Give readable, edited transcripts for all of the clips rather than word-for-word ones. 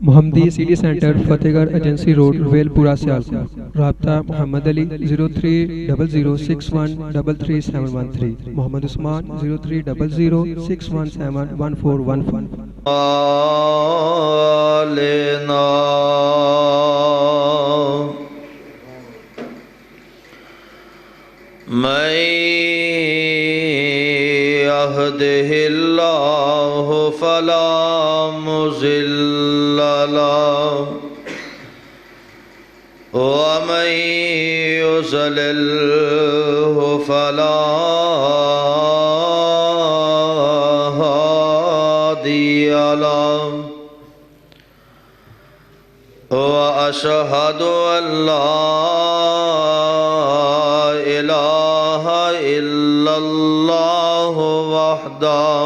محمدی city centre فتح گڑھ agency road royal پورہ سیالکوٹ۔ رابطہ محمد علی 030061337113، محمد عثمان 030061711415۔ لینا من يهده الله فلا مضل له ومن يضلل فلا هادي له وأشهد أن لا إله إلا الله وحده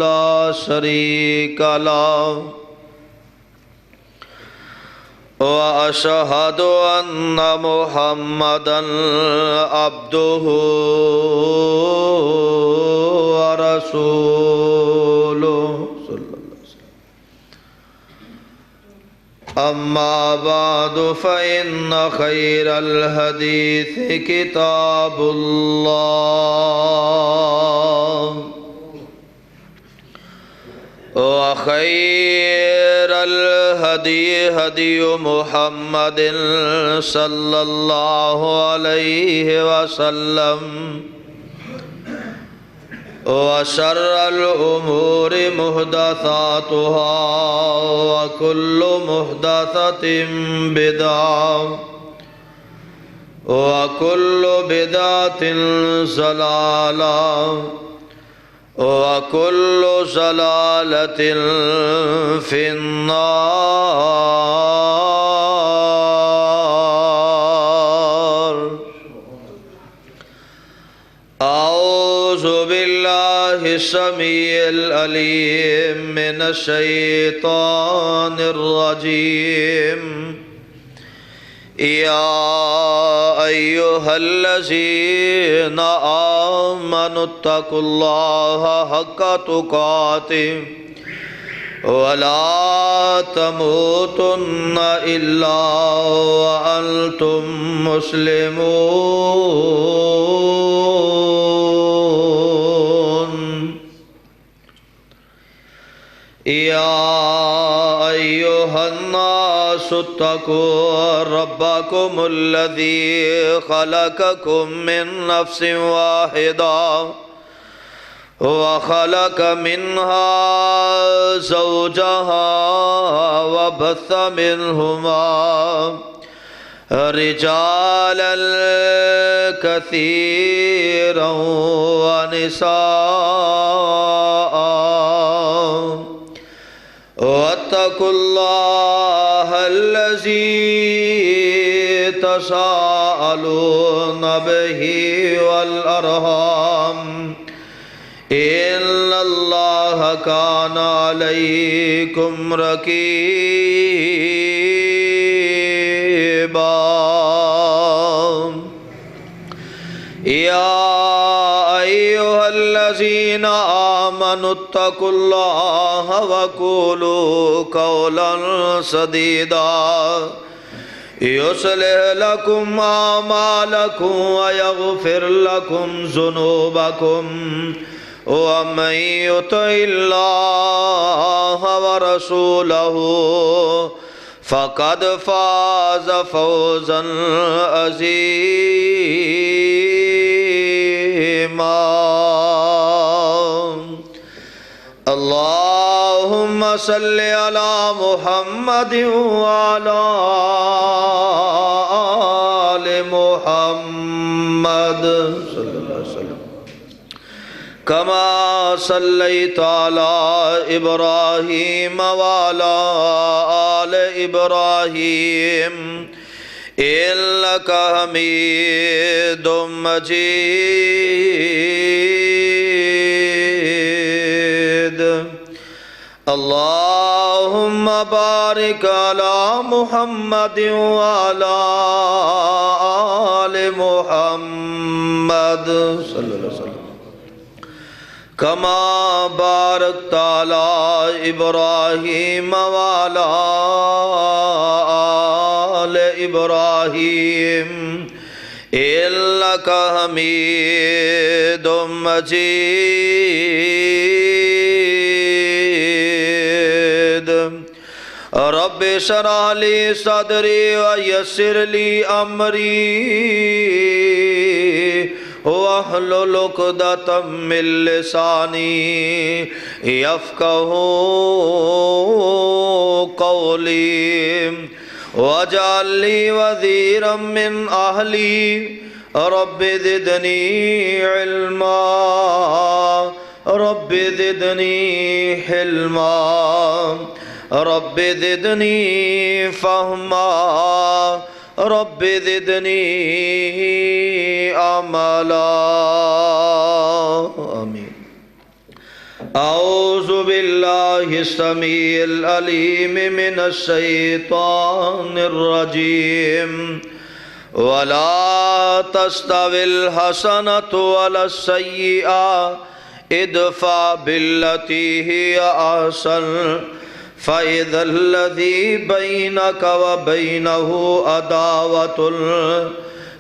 لا شريك له وأشهد أن محمدًا عبده ورسوله صلى الله عليه وسلم. أما بعد فإن خير الحديث كتاب الله وخير الهدي هدي محمد صلى الله عليه وسلم وشر الأمور محدثاتها وكل محدثة بدعة وكل بدعة ضلالة وكل ضلالة في النار. أعوذ بالله السميع العليم من الشيطان الرجيم. يا أيها الذين آمنوا اتقوا الله حق تقاته ولا تموتن إلا وأنتم مسلمون. يا أيها الناس اتقوا ربكم الذي خلقكم من نفس واحدة وخلق منها زوجها وبث منهما رجالا كثيرا ونساء. واتقوا الله الذي تساءلون به والأرحام إن الله كان عليكم رقيبا. يا أيها الذين آمنوا اتقوا الله وقولوا قولا سديدا يصلح لكم أعمالكم ويغفر لكم ذنوبكم ومن يطع الله ورسوله فقد فاز فوزا عظيما. اللهم صل على محمد وعلى آل محمد صلى الله عليه وسلم كما صليت على إبراهيم وعلى آل إبراهيم إنك حميد مجيد. اللهم بارك على محمد وعلى آل محمد صلی اللہ علیہ وسلم کما بارکت علی ابراہیم وعلی آل ابراہیم انک حمید مجید رب اشرح لی صدری ویسر لی امری واحلل عقدۃ من لسانی یفقہوا قولی واجعل لی وزیرا من اہلی رب زدنی علما رب زدنی حلما رب زدنی فہما رب زدنی عملا آمین اعوذ باللہ السمیع العلیم من الشیطان الرجیم ولا تستوی الحسنۃ ولا السیئۃ ادفع بالتي هي احسن فإذا الذي بينك وبينه عداوة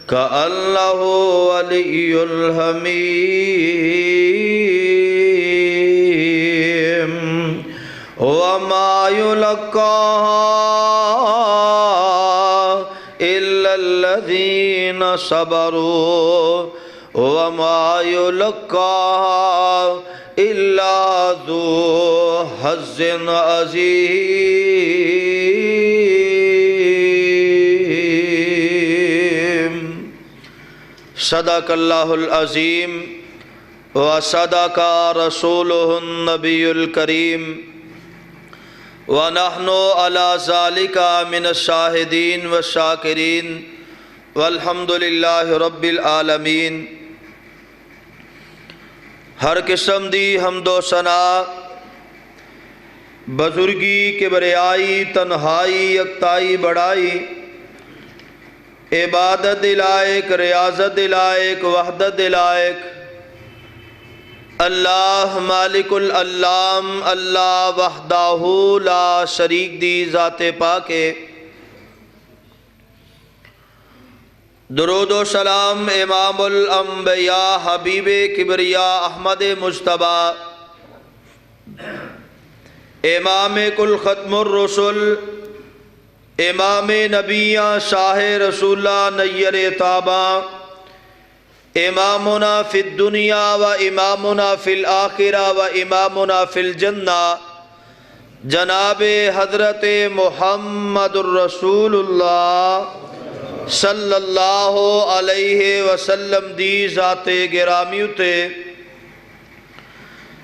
كأنه ولي حميم وما يلقاها إلا الذين صبروا وما يلقاها إلا ذو حظ عظيم صدق الله العظيم وصدق رسوله النبي الكريم ونحن على ذلك من الشاهدين والشاكرين والحمد لله رب العالمين ہر قسم دی حمد و ثنا بزرگی کبریائی تنہائی یکتائی بڑائی عبادت لائق ریاضت لائق وحدت لائق اللہ مالک العلام اللہ وحدہ لا شریک دی ذات پاکے درود و سلام امام الانبیاء حبیب کبریاء احمد مجتبیٰ امام کل ختم الرسل امام نبیاں شاہ رسول اللہ نیر تاباں امامنا فی الدنیا و امامنا فی الآخرہ و امامنا فی الجنہ جناب حضرت محمد الرسول اللہ صلی اللہ علیہ وسلم دی ذات گرامی اتے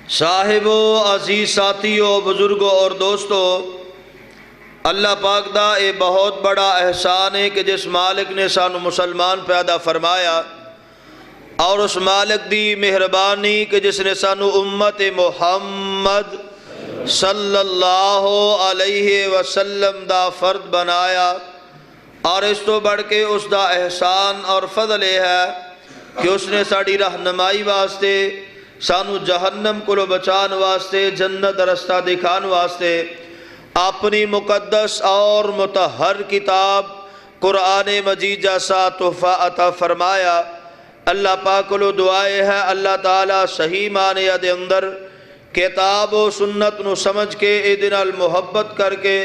صاحبو عزیز ساتھیو بزرگو اور دوستو اللہ پاک دا اے بہت بڑا احسان ہے کہ جس مالک نے سانو مسلمان پیدا فرمایا اور اس مالک دی مہربانی کہ جس نے سانو امت محمد صلی اللہ علیہ وسلم دا فرد بنایا اور اس تو بڑھ کے اس دا احسان اور فضل ہے کہ اس نے ساڑی رہنمائی واسطے سانو جہنم کو بچان واسطے جنت رستہ دکھان واسطے اپنی مقدس اور مطہر کتاب قرآن مجید جیسا تحفہ عطا فرمایا اللہ پاک کو دعائے ہے اللہ تعالیٰ صحیح معنی دے اندر کتاب و سنت نو سمجھ کے اے دن المحبت کر کے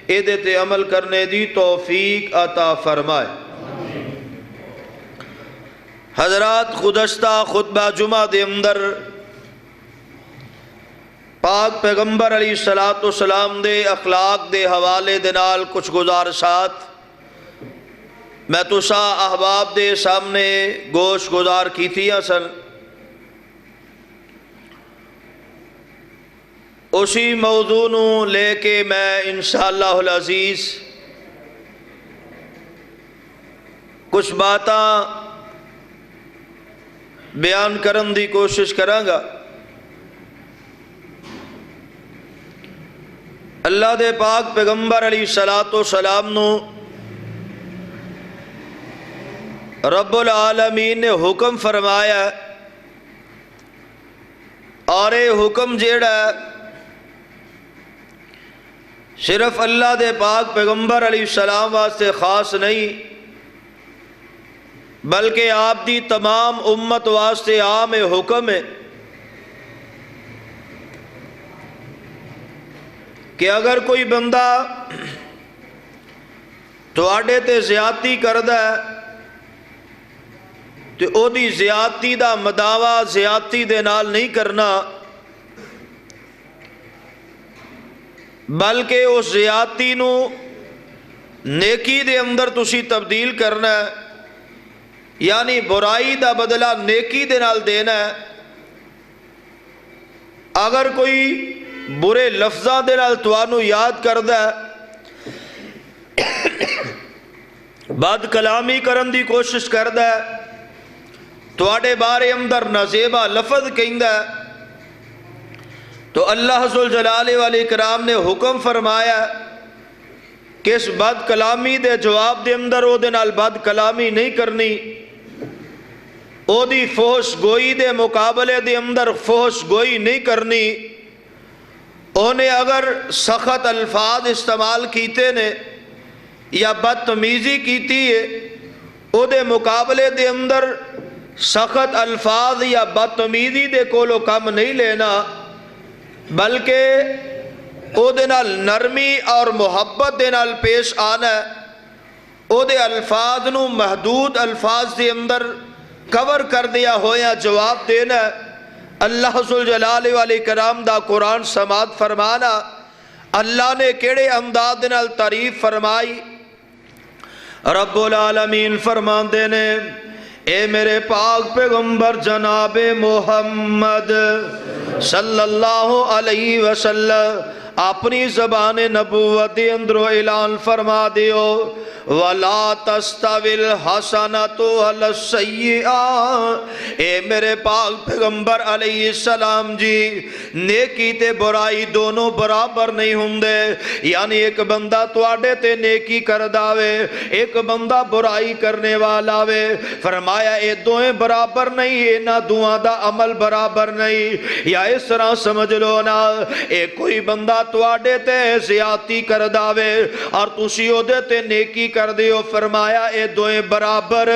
ایدے تے عمل کرنے دی توفیق عطا فرمائے حضرات گزشتہ خطبہ جمعہ دے اندر پاک پیغمبر علیہ السلام دے اخلاق دے حوالے دے نال کچھ گزارشات میں تسا احباب دے سامنے گوش گزار کی تھی اصل اسی موضوع نو لے کے میں انشاءاللہ العزیز کچھ باتاں بیان کرن دی کوشش کراں گا اللہ دے پاک پیغمبر علیہ السلام نو رب العالمین نے حکم فرمایا اور یہ حکم جیڑا ہے صرف اللہ دے پاک پیغمبر علیہ السلام واسطے خاص نہیں بلکہ آپ دی تمام امت واسطے عام حکم ہے کہ اگر کوئی بندہ تواڈے تے زیادتی کردا ہے تو او دی زیادتی دا مداوا زیادتی دے نال نہیں کرنا بلکہ اس زیادتی نو نیکی دے اندر تسی تبدیل کرنا ہے یعنی برائی دا بدلہ نیکی دے نال دینا ہے اگر کوئی برے لفظاں دے نال توانو یاد کردا ہے بد کلامی کرن دی کوشش کردا ہے تواڈے بارے اندر نازیبا لفظ کہندا ہے تو اللہ ذوالجلال والاکرام نے حکم فرمایا کہ اس بد کلامی دے جواب دے اندر او دے نال بد کلامی نہیں کرنی او دی فحش گوئی دے مقابلے دے اندر فحش گوئی نہیں کرنی اونے اگر سخت الفاظ استعمال کیتے نے یا بدتمیزی کیتی ہے او دے مقابلے دے اندر سخت الفاظ یا بدتمیزی دے کولو کم نہیں لینا بلکہ او دے نال نرمی اور محبت دے نال پیش آنا ہے او دے الفاظ نو محدود الفاظ دے اندر کور کر دیا ہویا جواب دینا ہے اللہ ذوالجلال والاکرام دا قرآن سماعت فرمانا اللہ نے کیڑے انداز دے نال تعریف فرمائی رب العالمین فرماندے نے اے میرے پاک پیغمبر جناب محمد صلی اللہ علیہ وسلم اپنی زبان نبوت دے اندرو اعلان فرما دیو وَلَا تَسْتَوِي الْحَسَنَةُ وَلَا السَّيِّئَةُ اے میرے پاک پیغمبر علیہ السلام جی نیکی تے برائی دونوں برابر نہیں ہوندے یعنی ایک بندہ تواڈے تے نیکی کر داوے ایک بندہ برائی کرنے والا وے فرمایا اے دوئیں برابر نہیں اینا دعا دا عمل برابر نہیں یا اس طرح سمجھ لو نا اے کوئی بندہ تواڈے تے زیادتی کر داوے اور تسی او دے تے نیکی کر دیو فرمایا اے دوئیں برابر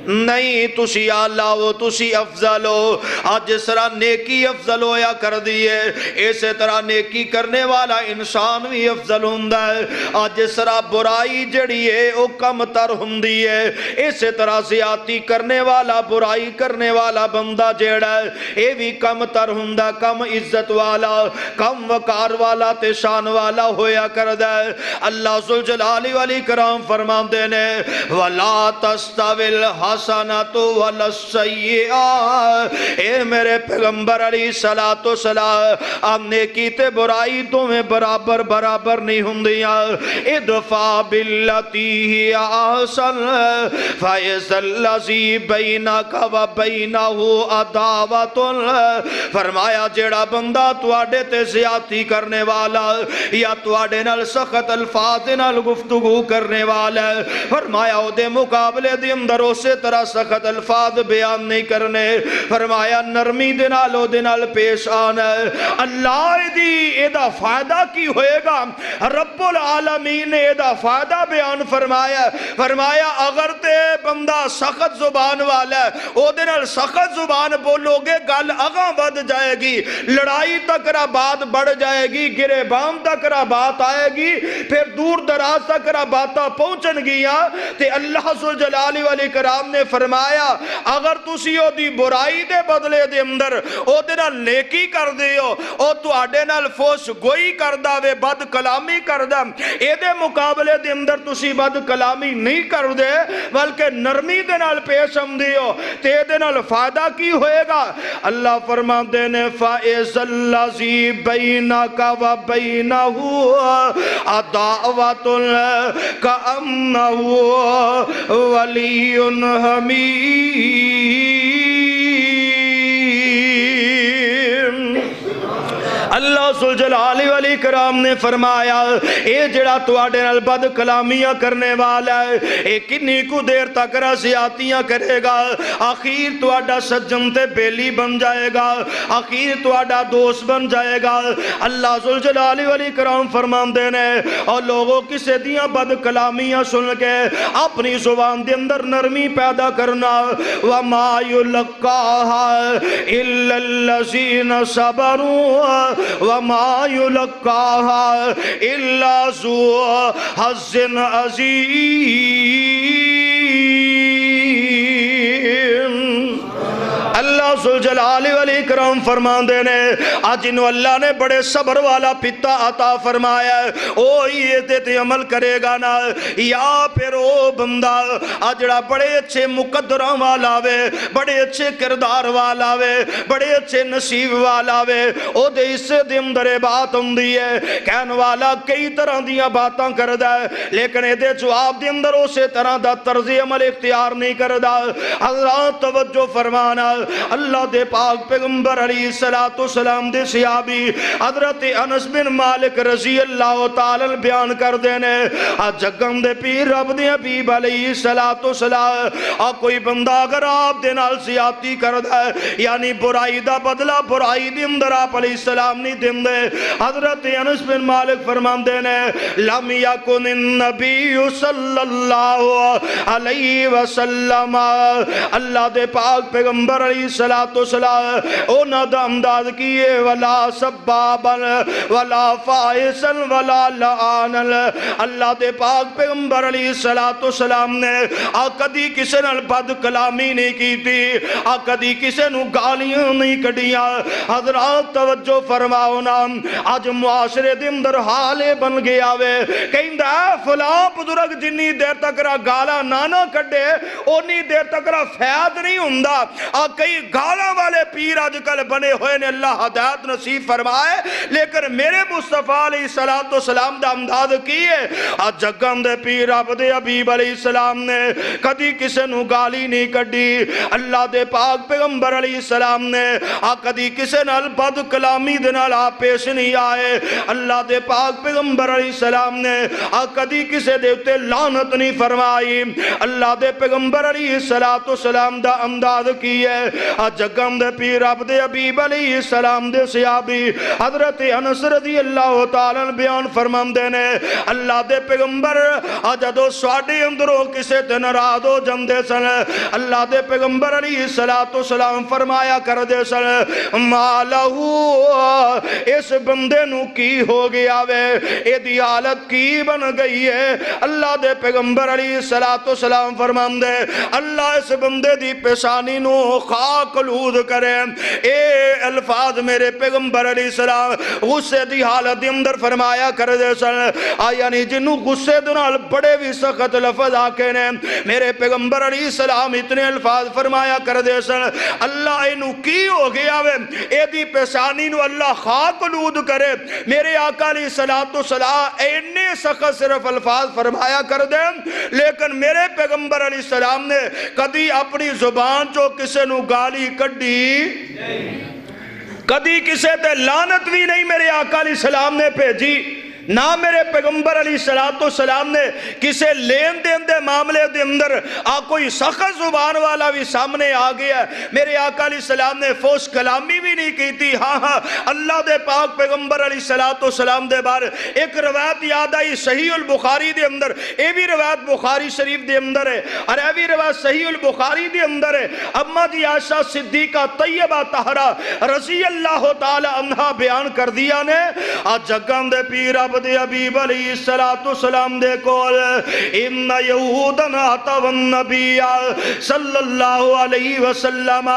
نہیں تسی آلہ ہو تسی افضل ہو آج جس طرح نیکی افضل ہویا کر دیئے اسی طرح نیکی کرنے والا انسان بھی افضل ہوندہ ہے آج جس طرح برائی جڑی ہے او کم تر ہوندی ہے اسی طرح زیادتی کرنے والا برائی کرنے والا بندہ جڑا ہے اے بھی کم تر ہوندہ کم عزت والا کم وقار والا تے شان والا ہویا کر دے اللہ ذوالجلال والاکرام فرماندے نے وَلَا تَسْتَوِي الْحَسَنَةُ وَلَا السَّيِّئَةُ اے میرے پیغمبر علیہ السلام اب نیکی تے برائی تمہیں برابر برابر نہیں ہوندیاں ادفع باللتی ہی احسن فَإِذَا الَّذِي بَيْنَكَ وَبَيْنَهُ عَدَاوَةٌ فرمایا جیڑا بندہ تواڈے تے زیادتی کرنے والا یا تواڈے نال سخت الفاظ نال گفتگو کرنے والا فرمایا او دے مقابلے دے اندر اسے طرح سخت الفاظ بیان نہیں کرنے فرمایا نرمی دے نال او دے نال پیش آنا اللہ دی ایدہ فائدہ کی ہوئے گا رب العالمین نے ایدہ فائدہ بیان فرمایا اگر تے بندہ سخت زبان والا ہے او دے نال سخت زبان بولو گے گل اگاں بڑھ جائے گی لڑائی تک را بات بڑھ جائے گی گرے بام تک را بات آئے گی پھر دور دراز تک را باتا پہنچن گیا تے اللہ ذوالجلال والاکرام نے فرمایا اگر تسی او دی برائی دے بدلے دے اندر او دے نال نیکی کر دیو او تو آڈے نال فوش گوئی کر دا وے بد کلامی کر دا اے دے مقابلے دے اندر تسی بد کلامی نہیں کر دے بلکہ نرمی دے نال پیش ہم دیو تے دے نال فائدہ کی ہوئے گا اللہ فرما دینے فَإِذَا الَّذِي بَيْنَكَ وَبَيْنَهُ عَدَاوَةٌ كَأَنَّهُ وَلِيٌّ حَمِيمٌ اللہ ذوالجلال والاکرام نے فرمایا اے جڑا تواڈے نال بد کلامیاں کرنے والا ہے اے کنی کو دیر تک زیادتیاں کرے گا، آخیر تواڈا سجن تے بیلی بن جائے گا، آخیر تواڈا دوست بن جائے گا۔ اللہ ذوالجلال والاکرام فرماندے نے اور لوگوں کسے دیاں بد کلامیاں سن کے اپنی زبان دے اندر نرمی پیدا کرنا، وما يلقاها الا الذين صبروا وما يلقاها الا ذو حظ عظیم۔ اللہ ذوالجلال والاکرام فرماندے نے آج انہوں اللہ نے بڑے صبر والا پتا عطا فرمایا ہے، او یہ تے عمل کرے گا نا، یا پھر او بندہ آجڑا بڑے اچھے مقدرہ والا وے، بڑے اچھے کردار والا وے، بڑے اچھے نصیب والا وے، او دے اس دے اندر بات ہوندی ہے کہن والا کئی طرح دیاں باتاں کردا ہے لیکن اے دے جواب دے اندر اسے طرح دا طرز عمل اختیار نہیں کردا۔ حضرات توجہ فرمانا، اللہ دے پاک پیغمبر علیہ السلام دے صحابی حضرت انس بن مالک رضی اللہ تعالی بیان کر دینے جگم دے پیر رب دے حبیب علیہ السلام کوئی بندہ اگر آپ دے نال زیادتی کردا ہے یعنی برائی دا بدلہ برائی دے اندر آپ علیہ السلام نہیں دیں دے، حضرت انس بن مالک فرمان دینے لم یکن النبی صلی اللہ علیہ وسلم، اللہ دے پاک پیغمبر علیہ السلام او نہ دامداد کیے ولا سبابا ولا فائسا ولا لعانا، اللہ دے پاک پیغمبر علیہ السلام نے کدی کسے نال بد کلامی نہیں کی تھی، کدی کسے نو گالیاں نہیں کڑیاں۔ حضرات توجہ فرماؤ نا، آج معاشرے دے اندر حالے بن گیا وے کہندا فلاں بزرگ جنی دیر تک را گالا نانا کڈے اونی دیر تک را فیاد نہیں ہوندا، کئی گالا والے پیر آج کل بنے ہوئے نے، اللہ ہدایت نصیب فرمائے، لیکن میرے مصطفیٰ علیہ السلام دا امداد کیے آج جگم دے پیر عبد حبیب علیہ السلام نے کدی کسے نو گالی نہیں کڈی، اللہ دے پاک پیغمبر علیہ السلام نے کدی کسے نال بد کلامی دے نال پیش نہیں آئے، اللہ دے پاک پیغمبر علیہ السلام نے کدی کسے دے اتے لعنت نہیں فرمائی، اللہ دے پیغمبر علیہ السلام دا امداد کیے جگم دے پیر عبد حبیب علیہ السلام دے صحابی حضرت انس رضی اللہ تعالیٰ بیان فرمان دینے اللہ دے پیغمبر جدو سواڈے اندروں کسے تے ناراض ہو جاندے سن، اللہ دے پیغمبر علیہ السلام فرمایا کر دے سن مالہو اس بندے نو کی ہو گیا وے، اے دی حالت کی بن گئی ہے، اللہ دے پیغمبر علیہ السلام فرمان دے اللہ اس بندے دی پیشانی نو خاک لود کرے، اے الفاظ میرے پیغمبر علیہ السلام غصے دی حالت دی اندر فرمایا کر دے سن، یعنی جنہوں غصے دنال بڑے بھی سخت لفظ آکے نے میرے پیغمبر علیہ السلام اتنے الفاظ فرمایا کر دے سن اللہ اینو کی ہو گیا وے، اے دی پیشانی نو اللہ خاک لود کرے، میرے آقا علیہ السلام اینے سخت صرف الفاظ فرمایا کر دے، لیکن میرے پیغمبر علیہ السلام نے کدی اپنی زبان چو کسے نو گالی کڈی، کدی کسے تے لعنت بھی نہیں میرے آقا علیہ السلام نے بھیجی، نہ میرے پیغمبر علیہ السلام نے کسے لین دین دے معاملے دے اندر کوئی سخت زبان والا بھی سامنے آ گیا، میرے آقا علیہ السلام نے فوش کلامی بھی نہیں کی تھی۔ ہاں اللہ دے پاک پیغمبر علیہ السلام دے بارے ایک روایت یاد آئی صحیح البخاری دے اندر، اے بھی روایت بخاری شریف دے اندر ہے اور اے بھی روایت صحیح البخاری دے اندر ہے، اما جی عائشہ صدیقہ طیبہ طاہرہ رضی اللہ تعالی عنہ بیان کر دیا نے جگم دے پیر عبد حبیب علیہ السلام دے کول ان یہودن آتو النبی صلی اللہ علیہ وسلم،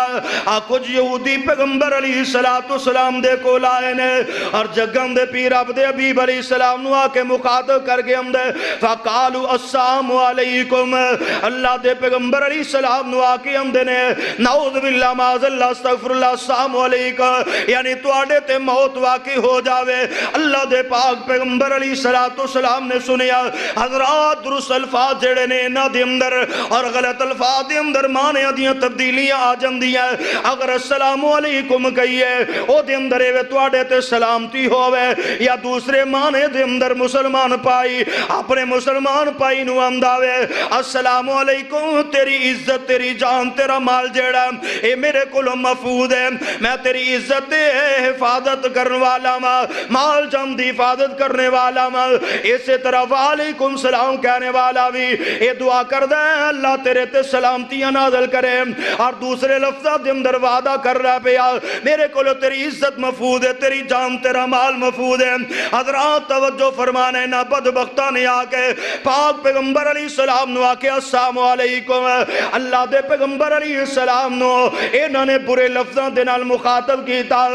کچھ یہودی پیغمبر علیہ السلام دے کول آئے نے اور جگم دے پیر عبد حبیب علیہ السلام نو آکے مخاطب کر کے ہم دے فقالو السلام علیکم، اللہ دے پیغمبر علیہ السلام نو آکے ہم دے نے نعوذ باللہ معاذ اللہ استغفر اللہ السلام علیکم، یعنی تو آڑے تے موت واقع ہو جاوے، اللہ دے پاک پیغمبر پیغمبر علیہ السلام نے سنیا حضرات درست الفاظ جڑے نے انہاں دے اندر اور غلط الفاظ دے اندر معنی دیاں تبدیلیاں آ جاندیاں اگر السلام علیکم کہیے او دے اندر اے تواڈے تے سلامتی ہووے یا دوسرے معنی دے اندر مسلمان پائی اپنے مسلمان پائی نو آنداوے السلام علیکم تیری عزت تیری جان تیرا مال جیڑا اے میرے کولوں محفوظ ہے میں تیری عزت دے حفاظت کرنے والا ماں مال جان دی حفاظت کرنے والا ماں اسی طرح وعلیکم سلام کہنے والا بھی اے دعا کر دے اللہ تیرے تے سلامتیاں نازل کرے اور دوسرے لفظہ دے اندر وعدہ کر رہا پیا میرے کولوں تیری عزت محفوظ ہے تیری جان تیرا مال محفوظ ہے حضرات توجہ فرمانے نہ بدبختہ نے آکے پاک پیغمبر علیہ السلام نو آکے السلام علیکم اللہ دے پیغمبر علیہ السلام نو انہوں نے برے لفظاں دے نال مخاطب کیتا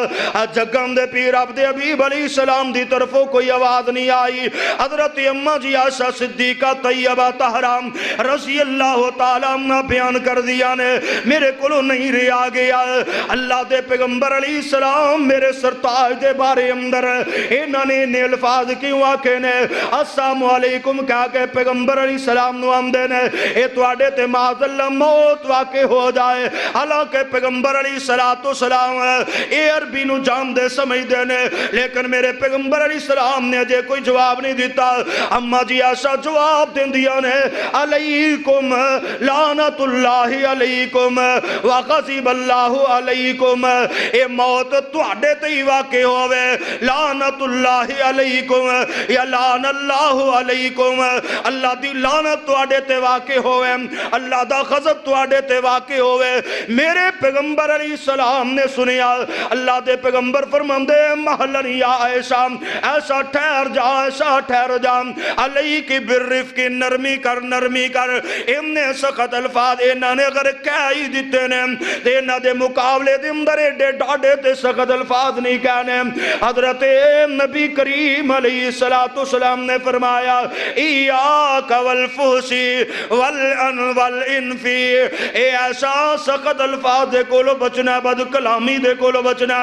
جگم دے پیر عبد حبیب علیہ السلام دی طرفوں کوئی آواز نہیں آئی حضرت اماں جی عائشہ صدیقہ طیبہ طاہرہ رضی اللہ تعالیٰ عنہ بیان کر دیا نے میرے کولوں نہیں رہا گیا اللہ دے پیغمبر علیہ السلام میرے سرتاج دے بارے اندر انہوں نے الفاظ کیوں آکے نے السلام علیکم کہا کہ پیغمبر علیہ السلام نو آمدے نے اے تواڈے تے معاذ اللہ موت واقع ہو جائے حالانکہ پیغمبر علیہ السلام اے عربی نو جان دے سمجھ دے نے لیکن میرے پیغمبر علیہ السلام نے جے کوئی جواب نہیں دیتا اما جی عائشہ جواب دین دیا نے علیکم لعنت اللہ علیکم وغضب اللہ علیکم اے موت تواڈے تے ہی واقع ہووے لعنت اللہ علیکم یا لعن اللہ علیکم اللہ دی لعنت تواڈے تے واقع ہووے اللہ دا غضب تواڈے تے واقع ہووے میرے پیغمبر علیہ السلام نے سنیا اللہ دے پیغمبر فرماندے محلن یا عائشہ ایسا ٹھہر جا ایسا ٹھہر جا علیہ کی بالرفق نرمی کر انہیں سخت الفاظ انہاں نے اگر کہہ ہی دیتے نے تے انہاں دے مقابلے دے اندر ایڈے ڈاڈے تے سخت الفاظ نہیں کہنے حضرت نبی کریم علیہ السلام نے فرمایا ایاک والفحشی والانفی اے ایسا سخت الفاظ دے کولو بچنا بد کلامی دے کولو بچنا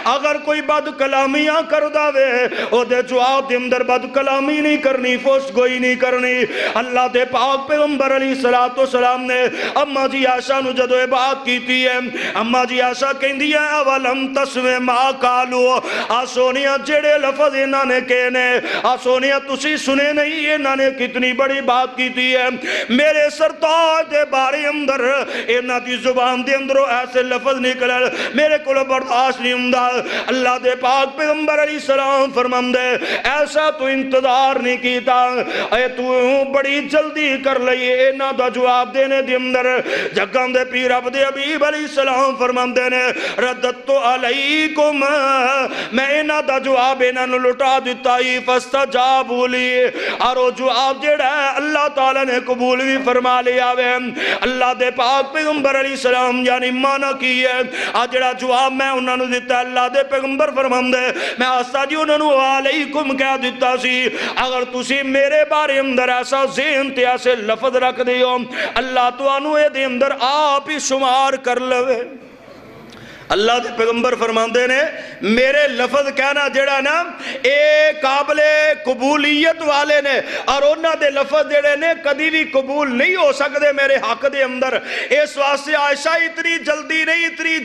اگر کوئی بد کلامیاں کر داوے او دے جواب دے اندر بد کلامی نہیں کرنی فوش گوئی نہیں کرنی اللہ دے پاک پیغمبر علیہ السلام نے اما جی عائشہ نو جدو بات کیتی ہے اما جی عائشہ کہندی ہے اولم تسمع ما قالوا آ سونیا جڑے لفظ انہاں نے کہنے آ سونیا تسی سنے نہیں انہاں نے کتنی بڑی بات کیتی ہے میرے سرتاج دے بارے اندر انہاں دی زبان دے اندروں ایسے لفظ نکل میرے کو برداشت نہیں ہوندا اللہ دے پاک پیغمبر علیہ السلام فرماندے ایسا تو انتظار نہیں کیتا اے تو بڑی جلدی کر لئی انہاں دا جواب دینے دے اندر جگاں دے پیر عبد حبیب علیہ السلام فرماندے نے ردت علیکم میں انہاں دا جواب انہاں نو لٹا دیتا ہی فاستجابوا لی اور وہ جواب جڑا ہے اللہ تعالیٰ نے قبول بھی فرما لیا وے اللہ دے پاک پیغمبر علیہ السلام یعنی مانا کی ہے جڑا جواب میں انہاں نو دیتا اللہ دے پیغمبر فرماندے میں آستا جی انہاں نو علیکم کہہ دیتا سی اگر تسی میرے بارے اندر ایسا ذہن تے ایسے لفظ رکھ دیو اللہ تو انو اے دے اندر آپ ہی شمار کر لوے اللہ دے پیغمبر فرماندے نے میرے لفظ کہنا جڑا نا اے قابل قبولیت والے نے اور انہاں دے لفظ جڑے نے کدی بھی قبول نہیں ہو سکتے میرے حق دے اندر اس واسطے عائشہ اتنی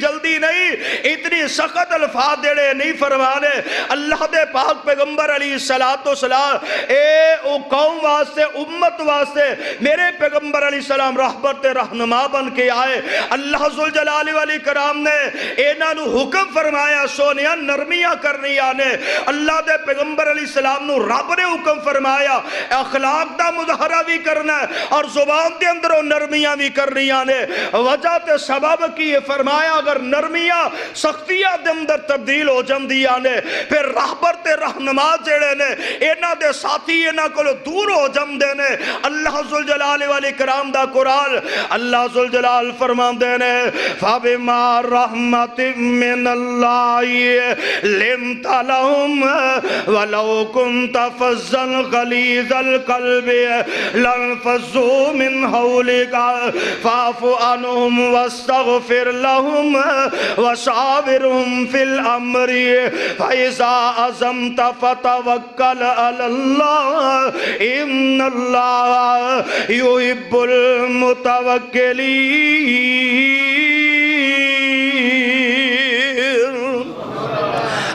جلدی نہیں اتنی سخت الفاظ جڑے نہیں فرمانے اللہ دے پاک پیغمبر علیہ السلام اے او قوم واسطے امت واسطے میرے پیغمبر علیہ السلام رہبر تے رہنما بن کے آئے اللہ ذوالجلال والاکرام نے انہاں نو حکم فرمایا سونیا نرمیاں کرنی آنے اللہ دے پیغمبر علیہ السلام نو رب نے حکم فرمایا اخلاق دا مظاہرہ بھی کرنا ہے اور زبان دے اندر نرمیاں بھی کرنی آنے وجہ تے سبب کی فرمایا اگر نرمیاں سختیاں دے اندر تبدیل ہو جاندی آنے پھر رہبر تے رہنما جڑے نے انہاں دے ساتھی انہاں کو دور ہو جاندے نے اللہ ذوالجلال والاکرام دا قرآن اللہ ذوالجلال فرماندے نے فَبِمَا رَحْمَةٍ رحمت من اللہ لنت لهم ولو كنت فظا غلیظ القلب لانفضوا من حولك فاعف عنهم واستغفر لهم وشاورهم في الامر فاذا عزمت فتوکل علی اللہ ان اللہ يحب المتوکلین۔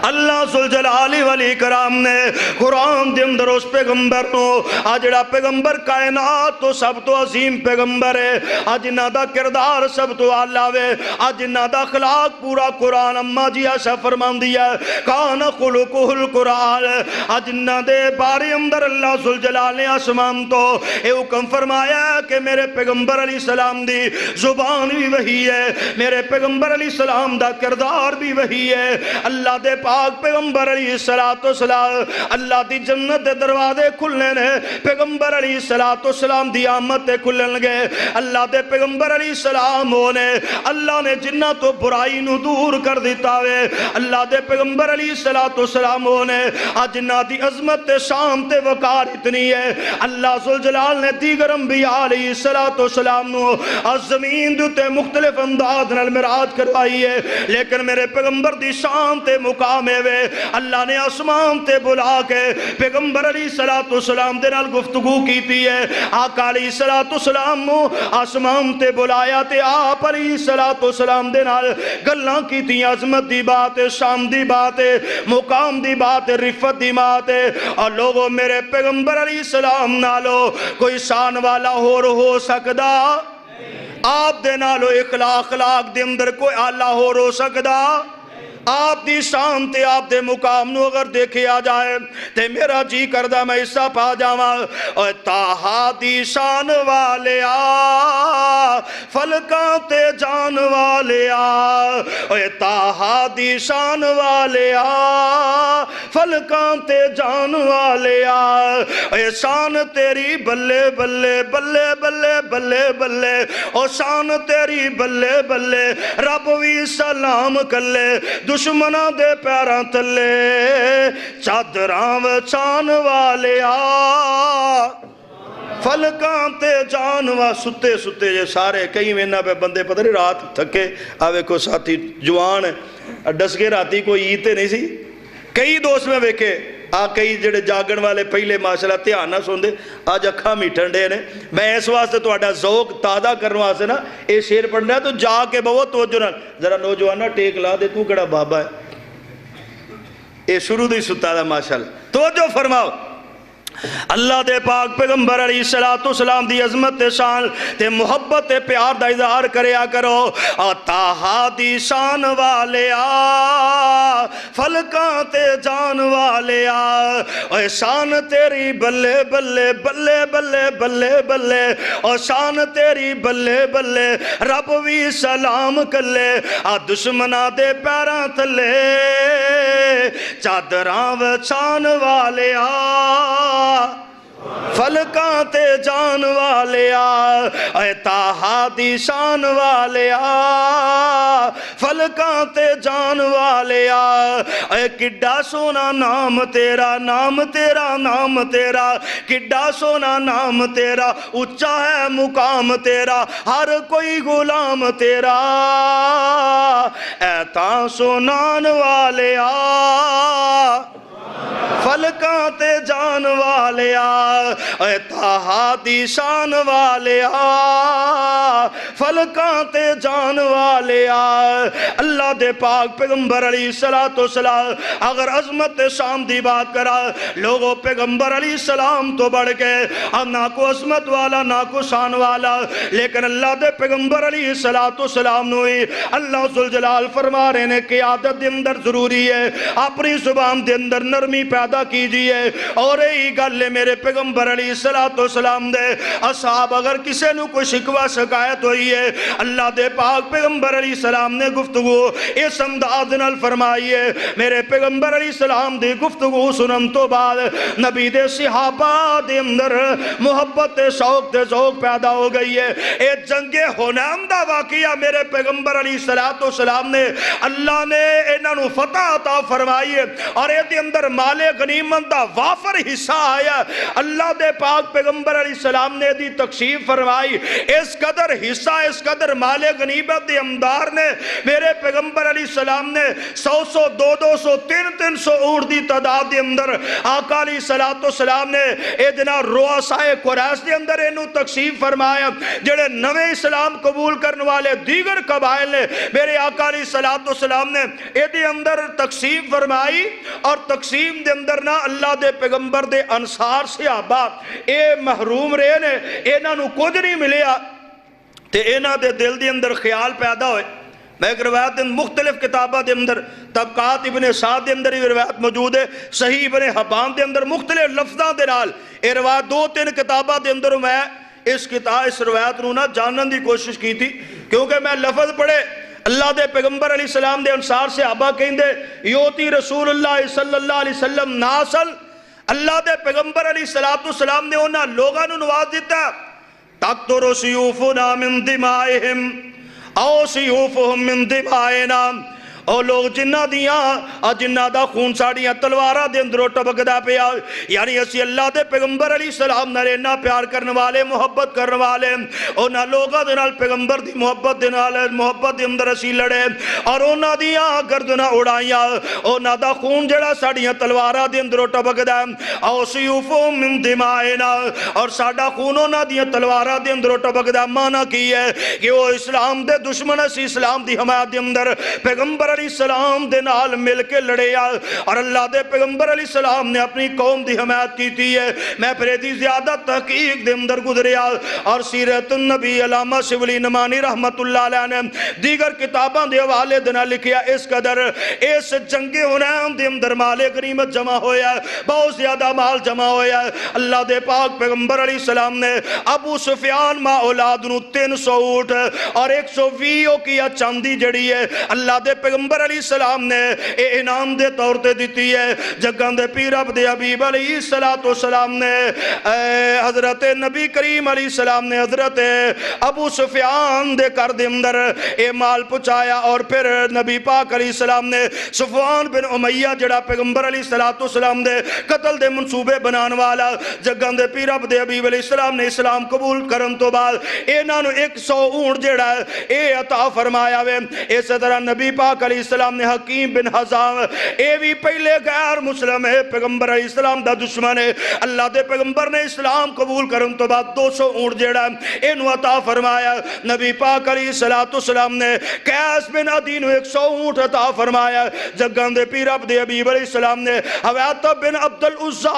اللہ ذوالجلال والاکرام نے قرآن دے اندر اس پیغمبر نو آجڑا پیغمبر کائنات تو سب تو عظیم پیغمبر ہے، آج انہاں دا کردار سب تو اعلیٰ ہے، آج انہاں دا اخلاق پورا قرآن اما جی آشا فرمان دیا کان خلقہ القرآن۔ آج انہاں دے بارے اندر اللہ ذوالجلال نے آسمان تو اے حکم فرمایا کہ میرے پیغمبر علیہ السلام دی زبان بھی وہی ہے، میرے پیغمبر علیہ السلام دا کردار بھی وہی ہے۔ اللہ دے پاک پیغمبر علیہ السلام اللہ دی جنت دے دروازے کھلنے نے، پیغمبر علیہ السلام دی آمد تے کھلن گے۔ اللہ دے پیغمبر علیہ السلام ہونے اللہ نے جنہ تو برائی نو دور کر دیتا وے، اللہ دے پیغمبر علیہ السلام ہونے آج نہ دی عظمت تے شان تے وقار اتنی ہے، اللہ ذوالجلال نے دیگر انبیاء علیہ السلام نو از زمین دوتے مختلف انداز نال معراج کروائی ہے، لیکن میرے پیغمبر دی شان تے مقام وے اللہ نے آسمان تے بلا کے پیغمبر علیہ السلام دے نال گفتگو کیتی ہے۔ آقا علیہ السلام نو آسمان تے بلایا تے آپ علیہ السلام دے نال گلاں کیتی، عظمت دی بات ہے، شان دی بات ہے، مقام دی بات ہے، رفت دی بات ہے۔ اور لوگوں میرے پیغمبر علیہ السلام نالو کوئی شان والا ہو سکدا؟ آپ دے نالو اخلاق دے اندر کوئی اعلیٰ ہو سکدا؟ آپ دی شان تے آپ دے مقام نو اگر دیکھے آ جائے تے میرا جی کردہ میں حصہ پا جاواں۔ اے تاہا دی شان والے آ فلکاں تے جان والے آ، اے تاہا دی شان والے آ فلکاں تے جان والے آ، اے شان تیری بلے بلے بلے بلے بلے بلے، او شان تیری بلے بلے رب وی سلام کلے دشمنہ دے پیراں تلے چادراں وچھان والے آ فلکاں تے جانوا۔ ستے جے سارے کئی مہینہ پہ بندے پتہ نہیں رات تھکے آوے کو ساتھی جوان ڈس کے راتی کوئی ایتے نہیں سی، کئی دوست میں ویکھے آ کئی جڑے جاگن والے پہلے ماشاءاللہ دھیان نہ سوندے آج اکھاں میٹھن ڈے نے۔ میں اس واسطے تہاڈا ذوق تازہ کرنے واسطے نا اے شعر پڑھنا ہے تو جا کے بہت توجہ نال ذرا نوجوانہ ٹیک لا دے، تو کڑا بابا ہے اے شروع دی ستا دا ماشاءاللہ توجہ فرماؤ۔ اللہ دے پاک پیغمبر علیہ السلام دی عظمت شان تے محبت تے پیار دا اظہار کریا کرو۔ تاہا دی شان والے آ فلکاں تے جان والے آ، اے شان تیری بلے بلے بلے بلے بلے بلے، او شان تیری بلے بلے رب وی سلام کلے آ دشمنہ دے پیراں تلے چادراں وچھان والے آ فلکاں تے جان والے آ، اے تاہا دی شان والے آ فلکاں تے جان والے آ، اے کڈا سونا نام تیرا نام تیرا نام تیرا، کڈا سونا نام تیرا اچھا ہے مقام تیرا ہر کوئی غلام تیرا، اے تاں سنان والے آ فلکاں تے جان والے آ، اے تاہا دی شان والے آ فلکاں تے جان والے آ۔ اللہ دے پاک پیغمبر علیہ السلام اگر عظمت شان دی بات کرا لوگوں پیغمبر علیہ السلام تو بڑھ کے نہ کو عظمت والا نہ کو شان والا، لیکن اللہ دے پیغمبر علیہ السلام نوئی اللہ ذوالجلال فرما رہے نے قیادت دے اندر ضروری ہے اپنی زبان دے اندر نرمی پیدا کیجئے اور یہی گل ہے میرے پیغمبر علیہ السلام دے اصحاب اگر کسے نو کوئی شکوہ شکایت ہوئی ہے اللہ دے پاک پیغمبر علیہ السلام نے گفتگو اس انداز نال فرمائی ہے میرے پیغمبر علیہ السلام دی گفتگو سنن تو بعد نبی دے صحابہ دے اندر محبت شوق تے ذوق پیدا ہو گئی ہے اے جنگ حنین دا واقعہ میرے پیغمبر علیہ السلام نے اللہ نے انہاں نو فتح عطا فرمائی ہے اور اے دے اندر مال غنیمت دا وافر حصہ آیا اللہ دے پاک پیغمبر علیہ السلام نے دی تقسیم فرمائی اس قدر حصہ اس قدر مال غنیمت دے امدار نے میرے پیغمبر علیہ السلام نے 100 200 300 اونٹ دی تعداد دے اندر آقا علیہ السلام نے اے جناب رؤسائے قریش دے اندر انہوں تقسیم فرمایا جڑے نوے اسلام قبول کرنے والے دیگر قبائل نے میرے آقا علیہ السلام نے اے دے اندر تقسیم فرمائی اور تقسیم دے اندر نہ اللہ دے پیغمبر دے انصار صحابہ اے محروم رہے نے انہاں نو کچھ نہیں ملیا تے انہاں دے دل دے اندر خیال پیدا ہوئے میں ایک روایت مختلف کتابہ دے اندر طبقات ابن سعد دے اندر یہ روایت موجود ہے صحیح ابن حبان دے اندر مختلف لفظاں دے نال یہ روایت 2-3 کتابہ دے اندر میں اس روایت نو نہ جانن دی کوشش کی تھی کیونکہ میں لفظ پڑھے اللہ دے پیغمبر علیہ السلام دے انصار سے صحابہ کہیں دے یوتی رسول اللہ صلی اللہ علیہ وسلم ناسل اللہ دے پیغمبر علیہ السلام نے انہاں لوگاں نو نواز دیتا تقتر سیوفنا من دمائہم او سیوفہم من دمائنا اور لوگ جنہ دیاں جنہ دا خون ساڑیاں تلوارہ دے اندروں ٹبک دا پیا یعنی اسی اللہ دے پیغمبر علیہ السلام نرینا پیار کرنے والے محبت کرنے والے اونا لوگا دے نال پیغمبر دی محبت دے نال محبت دے اندر اسی لڑے اور اونا دیاں گردنا اڑائیاں اونا دا خون جڑا ساڑیاں تلوارہ دے اندروں ٹبک دا او سیوفہم من دمائنا اور ساڑا خون اونا دیاں تلوارہ دے اندروں ٹبک دا مانا کی ہے کہ وہ اسلام دے دشمن اسی اسلام دی حمایت دے اندر پیغمبر علیہ السلام دے نال مل کے لڑے اور اللہ دے پیغمبر علیہ السلام نے اپنی قوم دی حمایت کی تھی ہے میں پریدی زیادہ تحقیق دے اندر گزریا اور سیرت النبی علامہ شبلی نمانی رحمت اللہ علیہ نے دیگر کتاباں دے حوالے دینا لکھیا اس قدر اس جنگ حنین دے اندر مال غنیمت جمع ہویا بہت زیادہ مال جمع ہویا اللہ دے پاک پیغمبر علیہ السلام نے ابو سفیان ما اولاد نو 300 اونٹ اور 120 کیا چاندی جڑی ہے اللہ دے پیغمبر علیہ السلام نے انعام دے طور تے دیتی ہے جگان دے پیر عبد حبیب علیہ السلام نے حضرت نبی کریم علیہ السلام نے حضرت ابو سفیان دے کر دے اندر اے مال پچایا اور پھر نبی پاک علیہ السلام نے صفوان بن امیہ جڑا پیغمبر علیہ السلام دے قتل دے منصوبے بنان والا جگان دے پیر عبد حبیب علیہ السلام نے اسلام قبول کرن تو بعد انہوں 100 اونٹ جڑا اے عطا فرمایا وے اس طرح نبی پاک علیہ السلام نے حکیم بن حزام اے بھی پہلے غیر مسلم ہے پیغمبر علیہ السلام دا دشمن ہے اللہ دے پیغمبر نے اسلام قبول کرن تو بعد 200 اونٹ جیڑا انہوں عطا فرمایا نبی پاک علیہ السلام نے قیس بن عدی نو 100 اونٹ عطا فرمایا جگان دے پیر عبد حبیب علیہ السلام نے حویت بن عبد العزا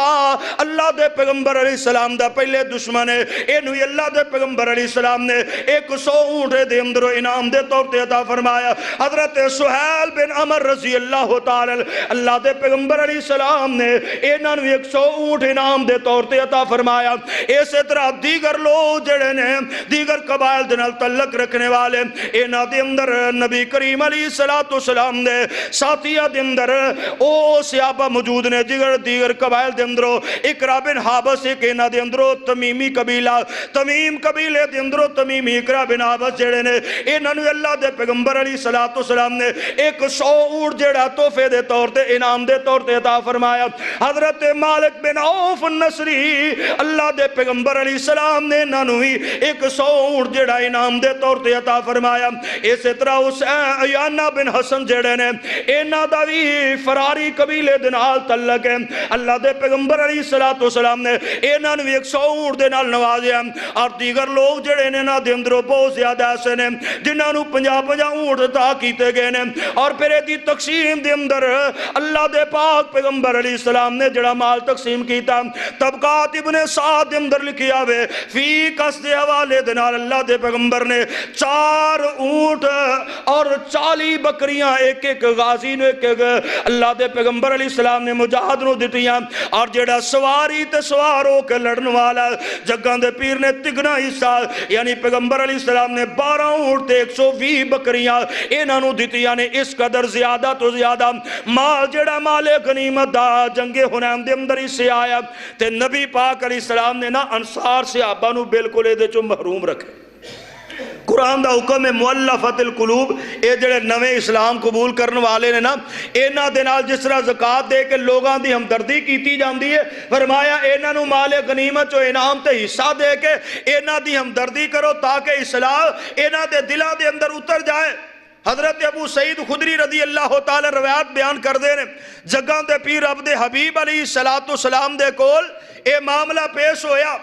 اللہ دے پیغمبر علیہ السلام دا پہلے دشمن ہے انہوں اللہ دے پیغمبر علیہ السلام نے 100 اونٹ دے اندروں انعام دے طور تے عطا فرمایا حضرت سہیل بن عمر رضی اللہ تعالی اللہ دے پیغمبر علیہ السلام نے انہوں 100 اونٹ انعام دے طور تے عطا فرمایا اسی طرح دیگر لوگ جڑے نے دیگر قبائل دے نال تعلق رکھنے والے انہاں دے اندر نبی کریم علیہ السلام نے ساتھیہ دے اندر او صحابہ موجود نے دیگر قبائل دے اندروں اقرا بن حابس ایک انہاں دے اندروں تمیمی قبیلہ تمیم قبیلے دے اندروں تمیمی اقرا بن حابس جڑے نے انہاں نو اللہ دے پیغمبر علیہ السلام نے 100 اونٹ جڑا تحفے دے طور تے انعام دے طور تے عطا فرمایا حضرت مالک بن عوف النصری اللہ دے پیغمبر علیہ السلام نے انہاں نو 100 اونٹ جڑا انعام دے طور تے عطا فرمایا اسی طرح عیانہ بن حسن جڑے نے انہاں دا وی فراری قبیلے دے نال تعلق ہے اللہ دے پیغمبر علیہ السلام نے انہاں نو 100 اونٹ دے نال نوازیا اور دیگر لوگ جڑے نے انہاں دے اندروں بہت زیادہ ایسے نے جنہاں نو 50 اونٹ عطا کیتے گئے نے اور پھر دی تقسیم دے اندر اللہ دے پاک پیغمبر علیہ السلام نے جڑا مال تقسیم کیتا طبقات ابن سعد دے اندر لکھیا ہوئے فی قصد حوالے دے نال اللہ دے پیغمبر نے 4 اونٹ اور 40 بکریاں ایک ایک غازی نو ایک ایک اللہ دے پیغمبر علیہ السلام نے مجاہد نو دتیاں اور جیڑا سواری تے سوار ہو کے لڑن والا جگاں دے پیر نے تگنا حصہ یعنی پیغمبر علیہ السلام نے 12 اونٹ تے 120 بکریاں انہاں نو دتیاں نے اس قدر زیادہ تو زیادہ مال جیڑا مال غنیمت دا جنگ حنین دے اندر ہی سے آیا تے نبی پاک علیہ السلام نے نا انصار صحابہ نو بالکل اے دے چوں محروم رکھے قرآن دا حکم ہے مؤلفۃ القلوب اے جڑے نویں اسلام قبول کرنے والے نے نا اینا دے نال جس طرح زکات دے کے لوگاں دی ہمدردی کیتی جاندی ہے فرمایا اینا نو مال غنیمت جو انعام تے حصہ دے کے اینا دی ہمدردی کرو تاکہ اصلاح اینا دے دلاں دے اندر اتر جائے حضرت ابو سعید خدری رضی اللہ تعالی روایت بیان کر دے نے جگاں دے پیر عبد حبیب علیہ السلام دے کول اے معاملہ پیش ہویا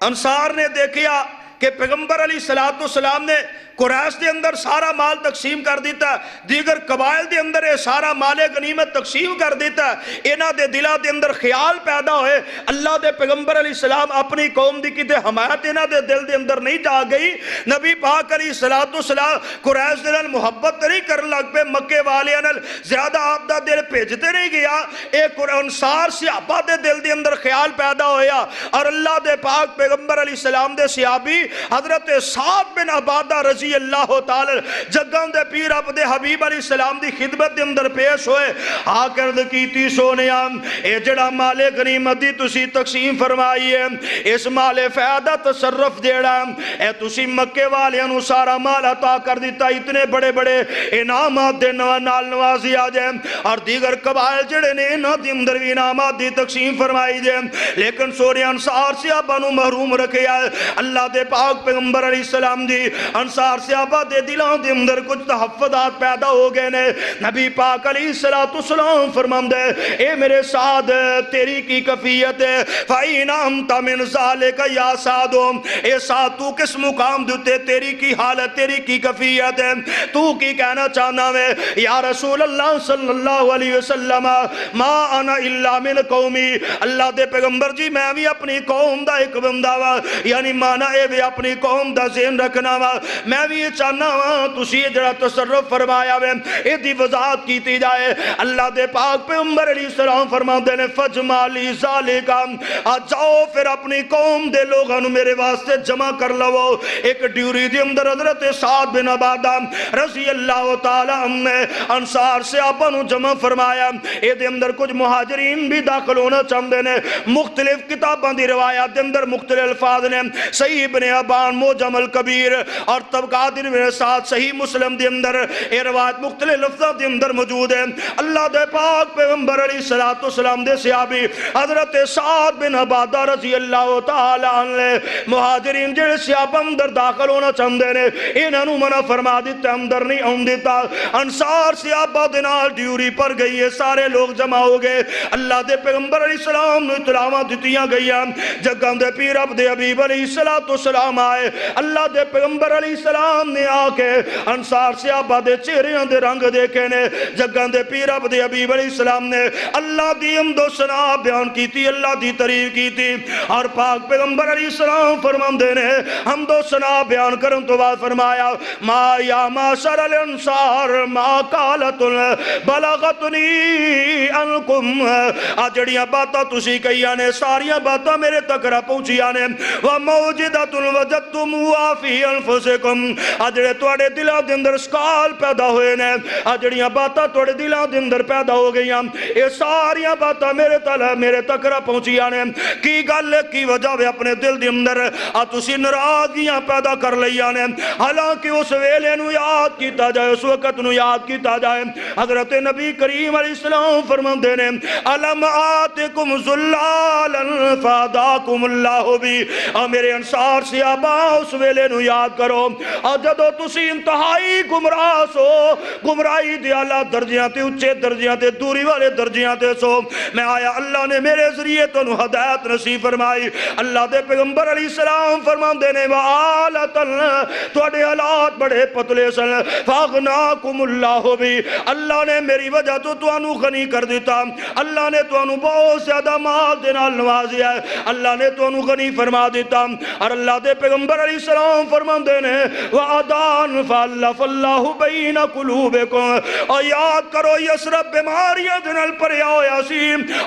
انصار نے دیکھیا کہ پیغمبر علیہ السلام نے قریش دے اندر سارا مال تقسیم کر دیتا دیگر قبائل دے اندر سارا مال غنیمت تقسیم کر دیتا اینا دے دلہ دے اندر خیال پیدا ہوئے اللہ دے پیغمبر علیہ السلام اپنی قوم دی کیتے حمایت اینا دے دل دے اندر نہیں جا گئی نبی پاک علیہ السلام قریش دے نال محبت نہیں کرن لگ پہ مکے والے نال زیادہ آپ دا دل بھیجتے نہیں گیا ایک انصار صحابہ دے دل دے اندر خیال پیدا ہویا اور اللہ دے پاک پیغمبر علیہ السلام دے صحابی حضرت سعد بن عبادہ رضی اللہ تعالی جگاں دے پیر عبد حبیب علیہ السلام دی خدمت دے اندر پیش ہوئے آکرد کیتی سونیا اے جڑا مال غنیمت دی تسی تقسیم فرمائیے اس مال فائدہ تصرف جیڑا اے تسی مکے والیاں نو سارا مال عطا کر دیتا اتنے بڑے بڑے انعامات دے نال نوازی آ جائے اور دیگر قبائل جڑے نے انہاں دی اندر بھی انعامات دی تقسیم فرمائی جائے لیکن سوریا انصار صحابہ نو محروم رکھے آئے اللہ دے پاک پیغمبر علیہ السلام دی انصار صحابہ دے دلوں دے اندر کچھ تحفظات پیدا ہو گئے نے نبی پاک علیہ السلام فرمان دے اے میرے سعد تیری کی کفیت ہے فَإِنْ أَمْتَ مِنْ ذَلِكَ يَا سَعْدُ اے سعد تو کس مقام دیتے تیری کی حالت تیری کی کفیت ہے تو کی کہنا چاہنا میں یا رسول اللہ صلی اللہ علیہ وسلم ما انا الا من قومی اللہ دے پیغمبر جی میں بھی اپنی قوم دا ایک بندہ وا یعنی مانا اے بھی اپنی قوم دا ذہن رکھنا وا میں بھی یہ چاہنا وا تسی جڑا تصرف فرمایا وے اے دی وضاحت کیتی جائے اللہ دے پاک پیغمبر علیہ السلام فرماندے نے فجمالی ذالکا جاؤ پھر اپنی قوم دے لوگاں نو میرے واسطے جمع کر لو ایک ڈیوری دے اندر حضرت سعد بن عبادہ رضی اللہ تعالی عنہ انصار صحابہ نو جمع فرمایا اے دے اندر کچھ مہاجرین بھی داخل ہونا چاہندے نے مختلف کتاباں دی روایات دے اندر مختلف الفاظ نے صحیح ابن حبان موجم الکبیر اور طبقات ابن سعد صحیح مسلم دے اندر اے روایت مختلف لفظاں دے اندر موجود ہے اللہ دے پاک پیغمبر علیہ السلام دے صحابی حضرت سعد بن عبادہ رضی اللہ تعالی عنہ مہاجرین جڑے صحابہ اندر داخل ہونا چاہندے نے انہاں نو منع فرما دیتا اندر نہیں آن دیتا انصار صحابہ دے نال ڈیوری پر گئی ہے سارے لوگ جمع ہو گئے اللہ دے پیغمبر علیہ السلام نو اطلاعاں دتیاں گئیاں جگاں دے پیر عبد حبیب علیہ السلام آئے اللہ دے پیغمبر علیہ السلام نے آ کے انصار صحابہ دے چہریاں دے رنگ دیکھے نے جگاں دے پیر عبد حبیب علیہ السلام نے اللہ دی حمد و ثنا بیان کیتی اللہ دی تعریف کیتی اور پاک پیغمبر علیہ السلام فرماندے نے حمد و ثنا بیان کرن تو بعد فرمایا ما یا معاشر الانصار ما قالت بلغتنی انکم جڑیاں باتاں تسی کہیاں نے ساریاں باتاں میرے تک رہ پہنچیاں نے وَمَوْجِدَةٌ وَجَدْتُمُوَا فِي أَنفُسِكُمْ جڑے تواڈے دلاں دے اندر سکال پیدا ہوئے نے جڑیاں باتاں تواڈے دلاں دے اندر پیدا ہو گئیاں اے ساریاں باتاں میرے تک رہ پہنچیاں نے کی گل کی وجہ وے اپنے دل دے اندر تسی ناراضگیاں پیدا کر لیاں نے حالانکہ اس ویلے نو یاد کیتا جائے اس وقت نو یاد کیتا جائے حضرت نبی کریم علیہ السلام فرماندے نے الم آتکم ذلالا فاداکم اللہ بھی میرے انصار صحابہ اس ویلے نو یاد کرو جدو تسی انتہائی گمراہ سو گمراہی دے اعلیٰ درجیاں تے اچھے درجیاں تے دوری والے درجیاں تے سو میں آیا اللہ نے میرے ذریعے تو ہدایت نصیب فرمائی اللہ دے پیغمبر علیہ السلام فرماندے نے وآلتن توڑے حالات بڑے پتلے سن فاغناکم اللہ بھی اللہ نے میری وجہ تو انو غنی کر دیتا اللہ نے تو انو بہت زیادہ مال دے نال نوازیا ہے اللہ نے تو انو غنی فرما دیتا اور اللہ دے پیغمبر علیہ السلام فرماندے نے وعدان فالف اللہ بین قلوبکم اور یاد کرو یسرب بیماریاں دنال پریا ہویا سی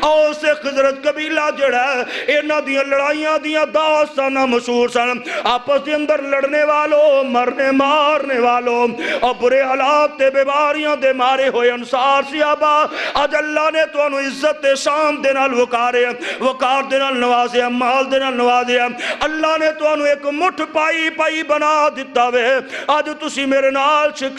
اور سے خضرت قبیلہ جڑا ہے انہاں دیاں لڑائیاں دیاں داستانہ مشہور سن آپس دے اندر لڑنے والوں مرنے مارنے والوں اور برے حالات تے بیماریاں دے مارے ہوئے انصار صحابہ آج اللہ نے تو انہوں عزت شان دے نال وقار دے نال نوازے مال دے نال نوازے اللہ نے تو انہوں ایک مٹھ پائی بنا دیتا وے آج تسی میرے نال شک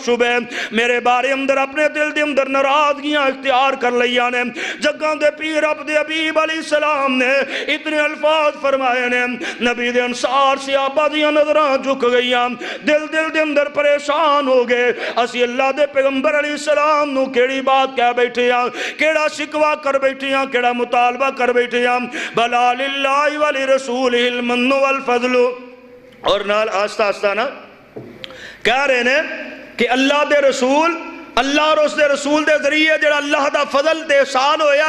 شبے میرے بارے اندر اپنے دل دے اندر ناراضگیاں اختیار کر لیا نے جگہ دے پیر عبد حبیب علیہ السلام نے اتنے الفاظ فرمائے نے نبی دے انصار صحابہ دیاں نظران جھک گئیاں دل دے اندر پریشان ہو گئے اسی اللہ دے پیغمبر علیہ السلام نو کیڑی بات کہہ بیٹھے ہیں کیڑا شکوہ کر بیٹھے ہیں کیڑا مطالبہ کر بیٹھے ہیں بلا للہ ولی رسول المن والفضل اور نال آستہ آستہ نا کہہ رہے ہیں کہ اللہ دے رسول اللہ اور اس دے رسول دے ذریعے جڑا اللہ دا فضل دے احسان ہویا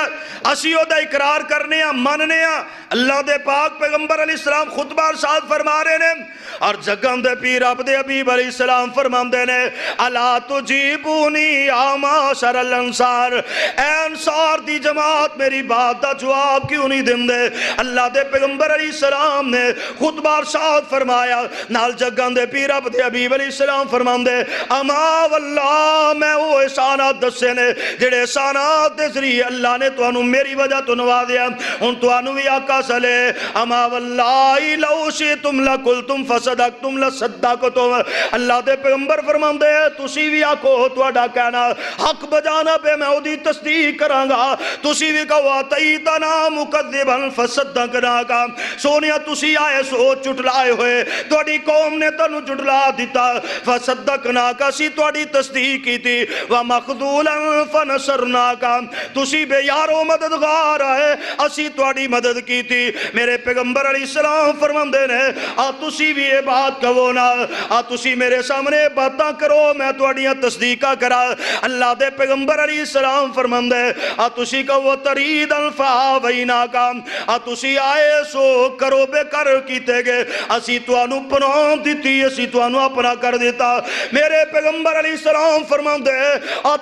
اسی او دا اقرار کرنے ہیں مننے ہیں اللہ دے پاک پیغمبر علیہ السلام خطبہ ارشاد فرما رہے ہیں اور جگہ دے پیر عبد حبیب علیہ السلام فرماندے نے الا تجیبونی یا معاشر الانصار اے انصار دی جماعت میری بات دا جواب کیوں نہیں دندے اللہ دے پیغمبر علیہ السلام نے خطبہ ارشاد فرمایا نال جگہ دے پیر عبد حبیب علیہ السلام فرماندے اما واللہ میں وہ احسانات دسے نے جڑے احسانات دے ذریعے اللہ نے تو انہوں میری وجہ تو نوازیا ان تو انہوں بھی آقا سلے اما واللہ لو شئتم لقلتم فصدقتم لصدقتم اللہ دے پیغمبر فرماندے تسی بھی آکو تو اڈا کہنا حق بجانا بے میں دی تصدیق کرانگا تسی بھی کہو تیتنا مکذبا فصدقنا کا سونیا تسی آئے سو چٹلائے ہوئے تو اڈی قوم نے تنو چٹلا دیتا فصدقنا کا سی تو اڈی تصدیق کی تھی وَمَخْذُولًا فَنَصَرْنَاكَ تُسی بے یارو مددگار آئے اسی توڑی مدد کی تھی میرے پیغمبر علیہ السلام فرماندے نے تُسی بھی یہ بات کہو نا تُسی میرے سامنے باتاں کرو میں توڑیاں تصدیقہ کرا اللہ دے پیغمبر علیہ السلام فرماندے تُسی کہو تَرِيدًا فَآوَيْنَاكَ تُسی آئے سو کرو بے کر کیتے گے اسی تو انو پناہ دیتی اسی تو انو اپنا کر دیتا میرے پیغمبر علیہ السلام فرماندے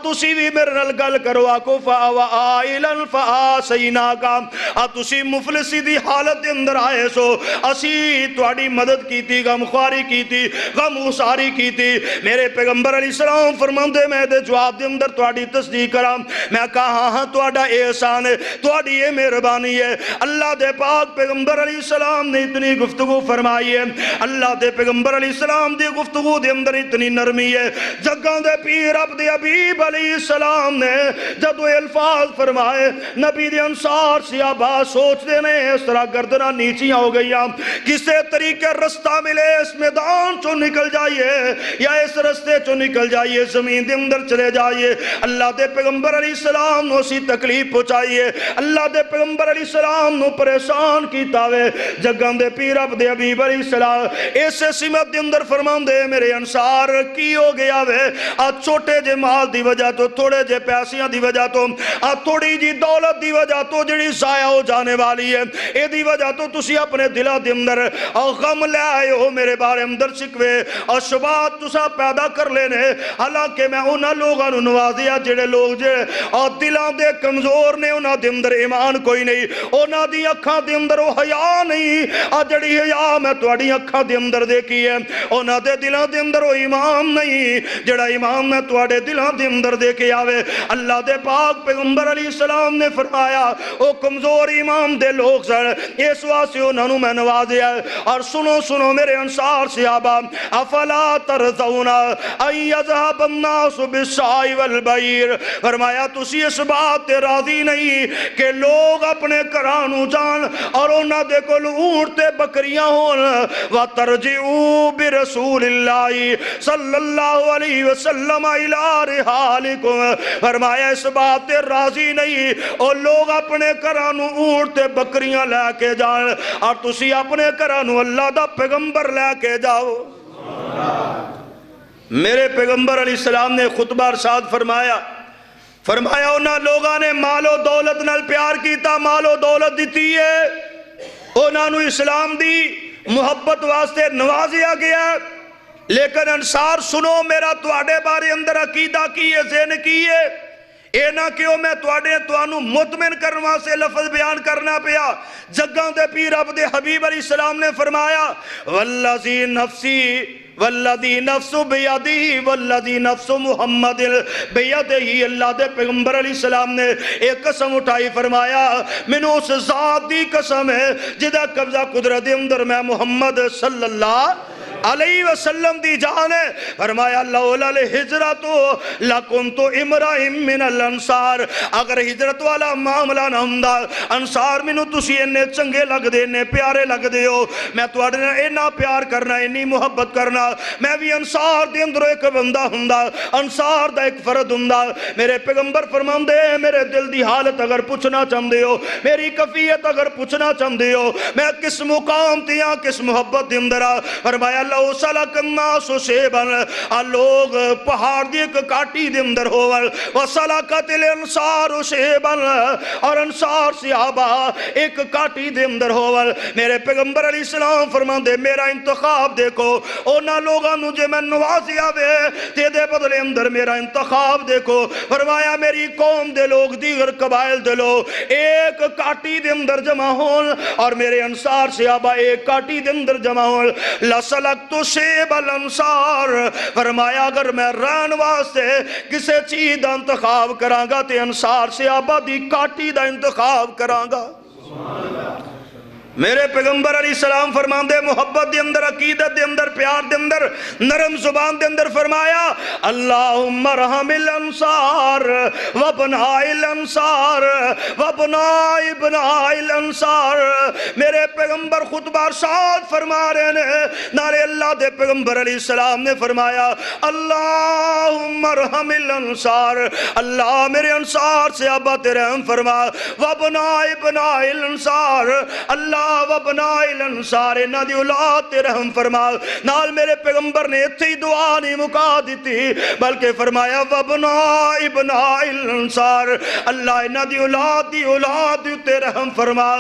تسی بھی میرے نال گل کرو آکو فَآوَائِلًا فَآسَيْنَاكَ تسی مفلسی دی حالت دے اندر آئے سو اسی توڑی مدد کی تھی غم خواری کی تھی غم اساری کی تھی میرے پیغمبر علیہ السلام فرماندے میں دے جواب دے اندر توڑی تصدیق کرا میں کہا ہاں توڑا احسان ہے توڑی یہ مہربانی ہے اللہ دے پاک پیغمبر علیہ السلام نے اتنی گفتگو فرمائی ہے اللہ دے پیغمبر علیہ السلام دی گفتگو دے اندر اتنی نرمی ہے جگہ دے پیر عبد حبیب علیہ السلام نے جب وہ الفاظ فرمائے نبی دے انصار صحابہ سوچ دینے اس طرح گردنہ نیچیاں ہو گئی کسے طریقے رستہ ملے اس میدان چو نکل جائیے یا اس رستے چو نکل جائیے زمین دے اندر چلے جائیے اللہ دے پیغمبر علیہ السلام نو سی تکلیف پہنچائیے اللہ دے پیغمبر علیہ السلام نو پریشان کیتا وے جگہ دے پیر عبد حبیب علیہ السلام ایسے سمت دے اندر فرمان دے میرے انصار کی ہو گیا وے چھوٹے جے مال دی وجہ تو تھوڑے جے پیسیاں دی وجہ تو تھوڑی جی دولت دی وجہ تو جڑی ضائع ہو جانے والی ہے اے دی وجہ تو تسی اپنے دلہ دے اندر غم لے آئے ہو میرے بارے اندر شکوے اور شبات تسا پیدا کر لینے حالانکہ میں انہاں لوگاں نو نوازیا جڑے لوگ جے اور دلان دے کمزور نے انہاں دے اندر ایمان کوئی نہیں انہاں دی اکھاں دے اندر وہ حیا نہیں جڑی حیا میں تواڈی اکھاں دے اندر دیکھی ہے انہاں دے دلان دے اندر وہ ایمان نہیں جڑا ایمان میں تواڈے دلان دے اندر دیکھے آوے اللہ دے پاک پیغمبر علیہ السلام نے فرمایا او کمزور ایمان دے لوگ سر اس واسطے انہاں نو میں نوازیا اور سنو میرے انصار صحابہ افلا ترضون ان یذهب الناس بالشاء والبعیر فرمایا تسی اس بات تے راضی نہیں کہ لوگ اپنے گھرانوں جان اور انہاں دے کول اونٹ تے بکریاں ہون وترجعوا برسول اللہ صلی اللہ علیہ وسلم الی رحالکم فرمایا اس بات تے راضی نہیں اور لوگ اپنے گھرانوں اونٹ تے بکریاں لے کے جان اور تسی اپنے گھرانوں اللہ دا پیغمبر لے کے جاؤ میرے پیغمبر علیہ السلام نے خطبہ ارشاد فرمایا انہاں لوگاں نے مال و دولت نال پیار کیتا مال و دولت دیتی ہے انہاں نو اسلام دی محبت واسطے نوازیا گیا ہے۔ لیکن انصار سنو میرا تواڈے بارے اندر عقیدہ کی ہے، ذہن کی ہے، اے نہ کیوں میں توانو مطمئن کرنا سے لفظ بیان کرنا پیا۔ جگاں دے پیر رب دے حبیب علیہ السلام نے فرمایا والذی نفسی والذی نفس بیدی والذی نفس محمد بیدی، اللہ دے پیغمبر علیہ السلام نے ایک قسم اٹھائی، فرمایا مینوں اس ذات دی قسم ہے جدا قبضہ قدرت دے اندر میں محمد صلی اللہ علیہ وسلم دی جان ہے۔ فرمایا لولا الہجرت لکنت امرئ من الانصار، اگر ہجرت والا معاملہ نہ ہوندا انصار مینوں تسی اننے چنگے لگ دے، اننے پیارے لگ دے ہو، میں تواڈے نال اینا پیار کرنا، اینی محبت کرنا، میں بھی انصار دے اندر ایک بندہ ہوندا، انصار دا ایک فرد ہوندا۔ میرے پیغمبر فرماندے میرے دل دی حالت اگر پوچھنا چاہندے ہو، میری کیفیت اگر پوچھنا چاہندے ہو، میں کس مقام تے ہاں، کس محبت دے اندر ہاں، فرمایا لو سلک الناس شیبا، لوگ پہاڑ دی ایک کاٹی دے اندر ہوول، وسلکت الانصار شیبا، اور انصار صحابہ ایک کاٹی دے اندر ہوول۔ میرے پیغمبر علیہ السلام فرماندے میرا انتخاب دیکھو، اونا لوگاں نو جے میں نوازیا وے تے دے بدلے اندر میرا انتخاب دیکھو۔ فرمایا میری قوم دے لوگ دیگر قبائل دے لوگ ایک کاٹی دے اندر جمع ہون، اور میرے انصار صحابہ ایک کاٹی دے اندر جمع ہون، لسلکت شیب الانصار، فرمایا اگر میں رہن واسطے کسے چیز دا انتخاب کرانگا تے انصار صحابہ دی کاٹی دا انتخاب کرانگا۔ میرے پیغمبر علیہ السلام فرماندے محبت دے اندر، عقیدت دے اندر، پیار دے اندر، نرم زبان دے اندر فرمایا اللہم ارحم الانصار وابناء الانصار وابناء ابناء الانصار۔ میرے پیغمبر خطبہ ارشاد فرما رہے ہیں، نارے اللہ دے پیغمبر علیہ السلام نے فرمایا اللہم ارحم الانصار، اللہ میرے انصار سے ابت رحم فرما، وابناء ابناء الانصار، اللہ وابناء الانصار انہاں دی اولاد تے رحم فرما۔ نال میرے پیغمبر نے اتھے ہی دعا نہیں مکا دیتی بلکہ فرمایا وابناء ابناء الانصار، اللہ انہاں دی اولاد تے رحم فرما۔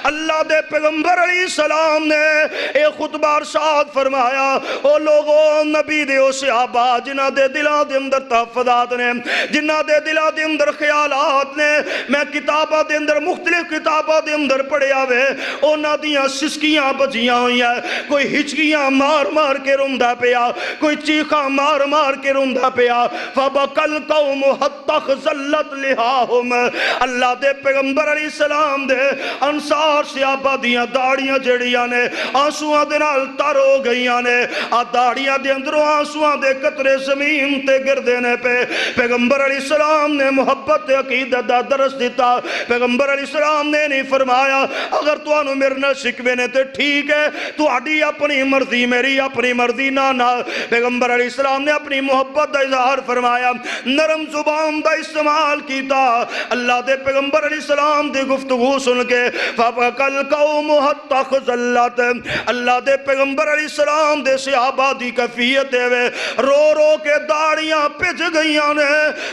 اللہ دے پیغمبر علیہ السلام نے ایک خطبہ ارشاد فرمایا او لوگوں نبی دے او صحابہ جنہاں دے دلاں دے اندر تحفظات نے، جنہاں دے دلاں دے اندر خیالات نے، میں کتاباں دے اندر مختلف کتاباں دے اندر پڑھیا وے اونا دیاں سسکیاں بجیاں ہوئی ہیں، کوئی ہچکیاں مار مار کے روندہ پیا، کوئی چیخاں مار مار کے روندہ پیا، فبکل قوم حتی خزلت لہاہم۔ اللہ دے پیغمبر علیہ السلام دے انصار صحابہ دیاں داڑیاں جڑیاں نے آنسوہاں دے نال تر ہو گئیاں نے، داڑیاں دے اندروں آنسوہاں دے قطرے زمین تے گر دینے پہ پیغمبر علیہ السلام نے محبت عقیدت دا درس دیتا۔ پیغمبر علیہ السلام نے نہیں فرمایا اگر تو انو میرے نہ شکوے نے تے ٹھیک ہے، تو اڈی اپنی مرضی میری اپنی مرضی نہ۔ پیغمبر علیہ السلام نے اپنی محبت دا اظہار فرمایا، نرم زبان دا استعمال کیتا۔ اللہ دے پیغمبر علیہ السلام دی گفتگو سن کے فَبَكَ الْقَوْمُ حَتَّى خَزَلَّتْ، اللہ دے پیغمبر علیہ السلام دے صحابہ دی کیفیت ہے رو رو کے داڑیاں پج گئیاں نے،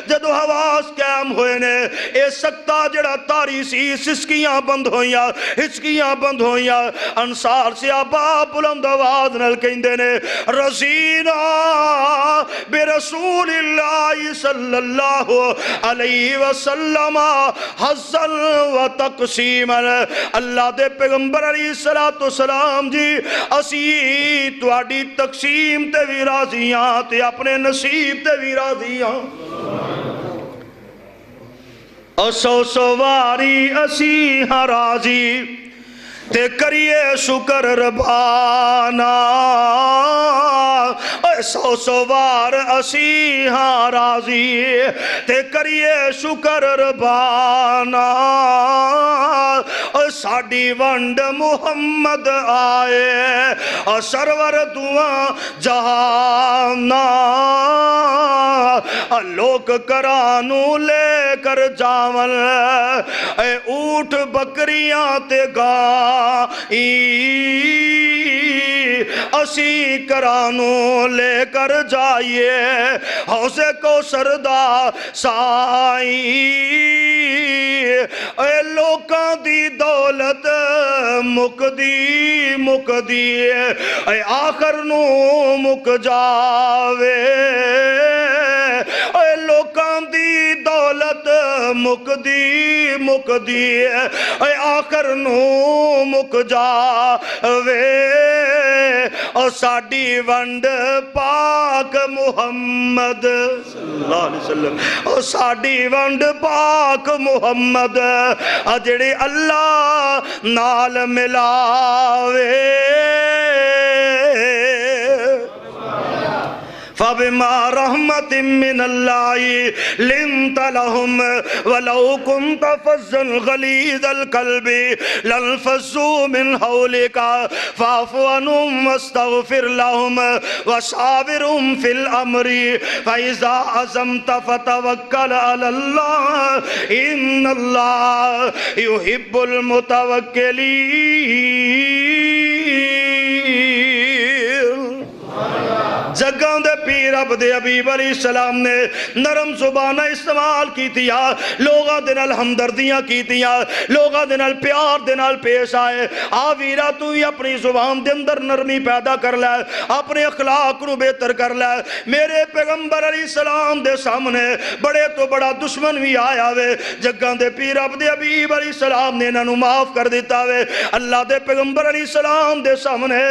جدو حواس قائم ہوئے نے، اے سکتا جڑا تاری سی سسکیاں بند ہوئیاں، ہچکیاں بند ہوئیاں۔ انصار صحابہ بلند آواز نال کہندے نے رضینا برسول اللہ صلی اللہ علیہ وسلم حظا و تقسیما۔ اللہ دے پیغمبر علیہ السلام جی اسی تواڈی تقسیم تے بھی راضیاں تے اپنے نصیب تے بھی راضیاں۔ اسو سواری اسی ہاں راضی تے کریے شکر ربانا، سو سوار اسی ہاں راضی تے کریے شکر ربانا، ساڑی ونڈ محمد آئے سرور دعا جہانا، لوک کرانو لے کر جاون اے اونٹ بکریاں تے گائیں اسی کرانو لے کر جائیے حوض کوثر دا سائیں اے لوکاں دی دولت مکدی اے آخر نو مک جاوے اے لوکاں دی دولت مکدی اے آخر نو مک جاوے اور ساڑی ونڈ پاک محمد صلی اللہ علیہ وسلم اور ساڑی ونڈ پاک محمد جڑی اللہ نال ملاوے فَبِمَا رَحْمَةٍ مِّنَ اللَّهِ لِنْتَ لَهُمْ وَلَوْ كُنْتَ فَظًّا غَلِيظَ الْقَلْبِ لَانفَضُّوا مِنْ حَوْلِكَ فَاعْفُ عَنْهُمْ وَاسْتَغْفِرْ لَهُمْ وَشَاوِرْهُمْ فِي الْأَمْرِ فَإِذَا عَزَمْتَ فَتَوَكَّلْ عَلَى اللَّهِ إِنَّ اللَّهَ يُحِبُّ الْمُتَوَكِّلِينَ جگاں دے پیر عبد حبیب علیہ السلام نے نرم زبانہ استعمال کی تیا لوگاں دے نال ہمدردیاں کی تیا لوگاں دے نال پیار دے نال پیش آئے ویرا تو ہی اپنی زبان دے اندر نرمی پیدا کر لے اپنے اخلاق نو بہتر کر لے میرے پیغمبر علیہ السلام دے سامنے بڑے تو بڑا دشمن بھی آیا وے جگاں دے پیر عبد حبیب علیہ السلام نے انہاں نو معاف کر دیتا وے اللہ دے پیغمبر علیہ السلام دے سامنے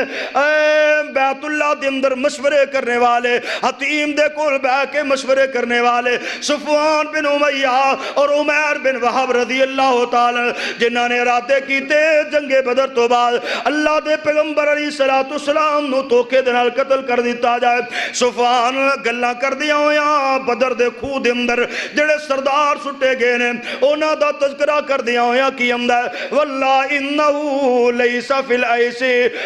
بیت اللہ دے اندر مشورے کرنے والے حتیم دے کول بہ کے مشورے کرنے والے صفوان بن امیہ اور عمیر بن وہب رضی اللہ تعالی جنہاں نے ارادے کیتے جنگ بدر تو بعد اللہ دے پیغمبر علیہ السلام نو توکے دے نال قتل کر دیتا جائے صفوان گلاں کر دیا ہویا بدر دے خو دے اندر جڑے سردار سٹے گئے نے انہاں دا تذکرہ کر دیا ہویا کی امدہ واللہ انہو لیس فی العیس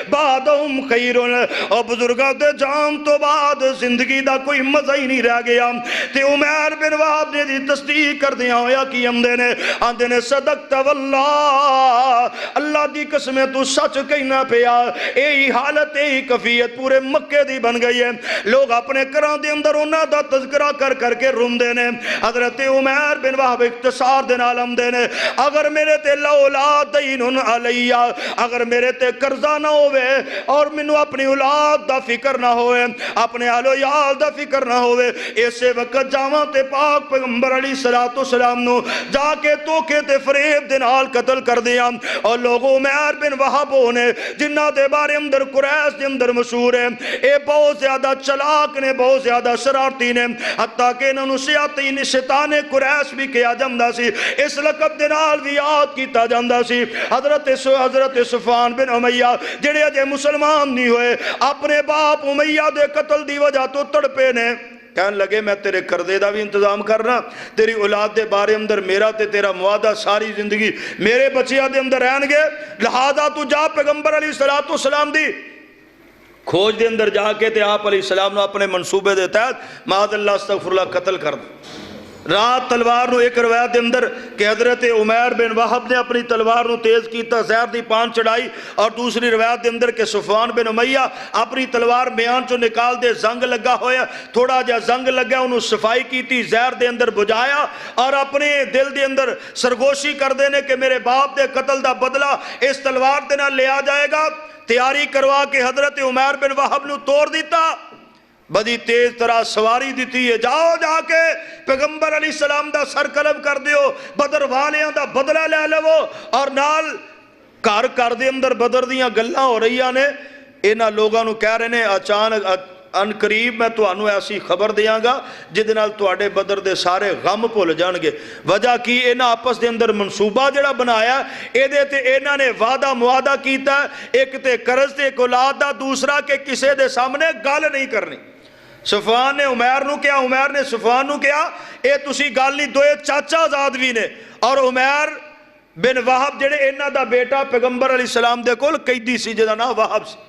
بعدہم خیرون اور بزرگاں دے جام تو بعد زندگی دا کوئی مزہ ہی نہیں رہ گیا تے عمیر بن وہب نے دی تصدیق کر دیا ہویا کی آندے نے صدقت واللہ اللہ دی قسمیں تو سچ کہنا پیا ایہی حالت ایہی کفیت پورے مکے دی بن گئی ہے لوگ اپنے کران دے اندر انہاں دا تذکرہ کر کر کے روم دینے حضرت عمیر بن وہب اختصار دے نال آمدے نے اگر میرے تے لولا دین علیہ اگر میرے تے قرضہ نہ ہوئے اور منو اپنی اولاد دا فکر نہ ہوئے اپنے اہل و عیال دا فکر نہ ہوئے اسے وقت جاواں تے پاک پیغمبر علیہ السلام نو جا کے توکے تے فریب دے نال قتل کر دیا اور لوگوں عمیر بن وہب ہونے جنہ دے بارے اندر قریش دے اندر مشہور ہے اے بہت زیادہ چلاک نے بہت زیادہ شرارتی نے حتیٰ کہ انہوں نے شیطان قریش بھی کیا جاندہ سی اس لقب دے نال بھی یاد کیتا جاندہ سی حضرت صفوان بن امیہ جڑے اجے مسلمان نہیں ہوئے اپنے باپ امیہ دے قتل دی وجہ تو تڑپے نے کہنے لگے میں تیرے کردے دا بھی انتظام کرنا تیری اولاد دے بارے اندر میرا تے تیرا معاہدہ ساری زندگی میرے بچیاں دے اندر رہن گے لہذا تو جا پیغمبر علیہ السلام دی کھوج دے اندر جا کے تے آپ علیہ السلام نے اپنے منصوبے دے تحت معاذ اللہ استغفر اللہ قتل کر دے رات تلوار نو ایک روایت دے اندر کہ حضرت عمیر بن وہب نے اپنی تلوار نو تیز کیتا زہر دی پان چڑھائی اور دوسری روایت دے اندر کہ صفوان بن امیہ اپنی تلوار میان چو نکال دے زنگ لگا ہویا تھوڑا جا زنگ لگا انہوں صفائی کیتی زہر دے اندر بجایا اور اپنے دل دے اندر سرگوشی کر دینے کہ میرے باپ دے قتل دا بدلہ اس تلوار دے نہ لیا جائے گا تیاری کروا کے حضرت عمیر بن وہب نو توڑ دیتا بڑی تیز طرح سواری دیتی ہے جاؤ جا کے پیغمبر علیہ السلام دا سر قلم کر دیو بدر والیاں دا بدلہ لے لو اور نال کار دے اندر بدر دیاں گلاں ہو رہیاں نے اینا لوگاں نو کہہ رہے نے اچانک ان قریب میں تو انو ایسی خبر دیاں گا جدنال تو آڑے بدر دے سارے غم پھول جان گے وجہ کی اینا آپس دے اندر منصوبہ جڑا بنایا اے دے تے اینا نے وعدہ معاہدہ کیتا ایک تے قرض تے ایک اولاد دا دوسرا کہ کسے دے سامنے گال نہیں کرنی صفوان نے عمیر نو کیا عمیر نے صفوان نو کیا اے تسی گال نہیں دوئے چاچا زادوی نے اور عمیر بن وہب جڑے اینا دا بیٹا پیغمبر علیہ السلام دے کول قیدی سی جدا نا وہب سی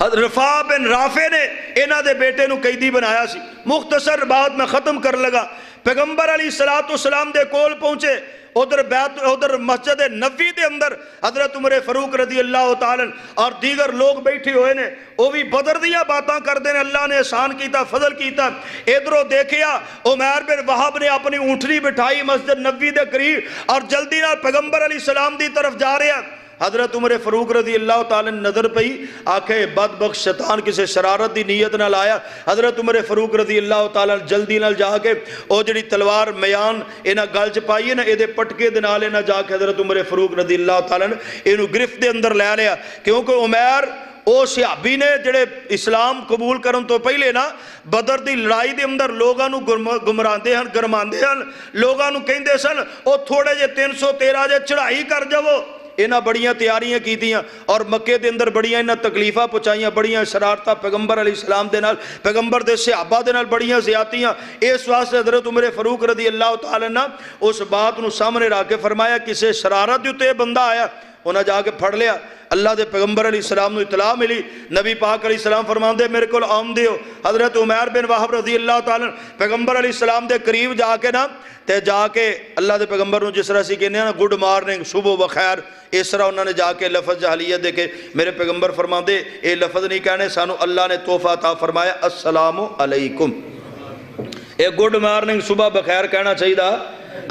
حضرت رفاع بن رافع نے انہاں دے بیٹے نو قیدی بنایا سی. مختصر بات میں ختم کر لگا. پیغمبر علیہ السلام دے کول پہنچے. ادھر مسجد نبوی دے اندر حضرت عمر فاروق رضی اللہ تعالیٰ اور دیگر لوگ بیٹھے ہوئے نے. وہ بھی بدر دیا باتاں کر دے نے. اللہ نے احسان کیتا، فضل کیتا. ادھروں دیکھیا عمیر بن وہب نے اپنی اونٹنی بٹھائی مسجد نبوی دے قریب اور جلدی نال پیغمبر علیہ السلام دی طرف جا رہے ہیں. حضرت عمر فاروق رضی اللہ تعالیٰ نظر پئی، آکھے بدبخت شیطان کسے شرارت دی نیت نہ لایا. حضرت عمر فاروق رضی اللہ تعالیٰ جلدی نال جا کے او جڑی تلوار میان انہاں گل چ پائی ہے نا، اے پٹکے دے نال انہاں جا کے حضرت عمر فاروق رضی اللہ تعالیٰ اینو گرفت دے اندر لے لیا. کیونکہ عمیر او صحابی نے جڑے اسلام قبول کرن تو پہلے نا بدر دی لڑائی دے اندر لوگاں نو گمراندے ہن، گرماندے ہن. لوگاں نو کہندے سن او تھوڑے جے 313 جے چڑھائی کر جاؤ. انہاں بڑیاں تیاریاں کیتیاں اور مکے دے اندر بڑیاں انہاں تکلیفاں پہنچائیاں، بڑیاں شرارتاں پیغمبر علیہ السلام دے نال، پیغمبر دے صحابہ دے نال بڑیاں زیادتیاں. اس واسطے حضرت عمر فاروق رضی اللہ تعالیٰ نے اس بات نو سامنے رکھ کے فرمایا کسے شرارت دے تے بندہ آیا. انہاں جا کے پھڑ لیا. اللہ دے پیغمبر علیہ السلام نو اطلاع ملی. نبی پاک علیہ السلام فرماندے میرے کول آمدے ہو. حضرت عمیر بن وہب رضی اللہ تعالیٰ پیغمبر علیہ السلام دے قریب جا کے نا تے جا کے اللہ دے پیغمبر نو جس طرح سی کہنے نا گڈ مارننگ، صبح بخیر، اس طرح انہوں نے جا کے لفظ جاہلیت دے کے میرے پیغمبر فرماندے اے لفظ نہیں کہنے، سانو اللہ نے تحفہ عطا فرمایا السلام علیکم. اے گڈ مارننگ صبح بخیر کہنا چاہیے دا.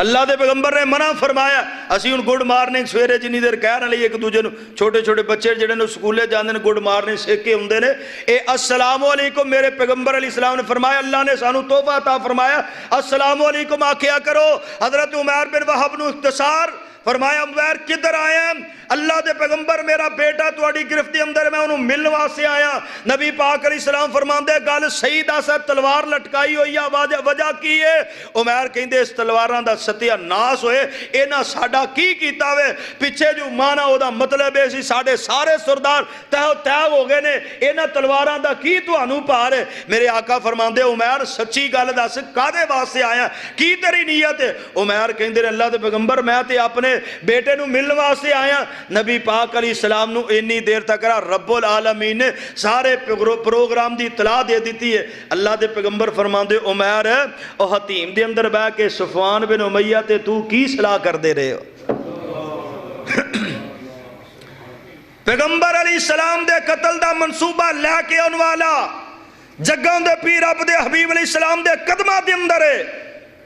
اللہ دے پیغمبر نے منع فرمایا. اسی ان گڈ مارننگ سویرے جنی دیر کہہ رہے ایک دوجے نو، چھوٹے چھوٹے بچے جڑے نو سکولے جاندے نے گڈ مارننگ سیکھ کے ہوندے نے. اے السلام علیکم میرے پیغمبر علیہ السلام نے فرمایا اللہ نے سانو تحفہ عطا فرمایا السلام علیکم آکھیا کرو. حضرت عمیر بن وہب نو اختصار فرمایا عمیر کدھر آیا ہیں؟ اللہ دے پیغمبر میرا بیٹا تواڈی گرفت دے اندر میں انہوں ملن واسطے آیا. نبی پاک علیہ السلام فرماندے گل صحیح دس تلوار لٹکائی ہوئی یا وجہ کی ہے؟ عمیر کہندے اس تلواراں دا ستیہ ناس ہوئے انہاں ساڈا کی کیتا وے؟ پیچھے جو مانا او دا مطلب ہے سی ساڈے سارے سردار تہو تہو ہو گئے نے، انہاں تلواراں دا کی تانوں پار ہے؟ میرے آقا فرماندے عمیر سچی گل دس کادے واسطے آیا، کی تیری نیت ہے؟ عمیر کہندے اللہ دے پیغمبر میں تے اپنے بیٹے نو ملن واسطے آیا. نبی پاک علیہ السلام نو انی دیر تک رب العالمین نے سارے پروگرام دی اطلاع دے دیتی ہے. اللہ دے پیغمبر فرماندے عمیر او حتیم دے اندر بیٹھ کے صفوان بن امیہ تے تو کی صلاح کر دے رہے ہو؟ پیغمبر علیہ السلام دے قتل دا منصوبہ لے کے ان والا جگاں دے پیر رب دے حبیب علیہ السلام دے قدمہ دے اندر ہے.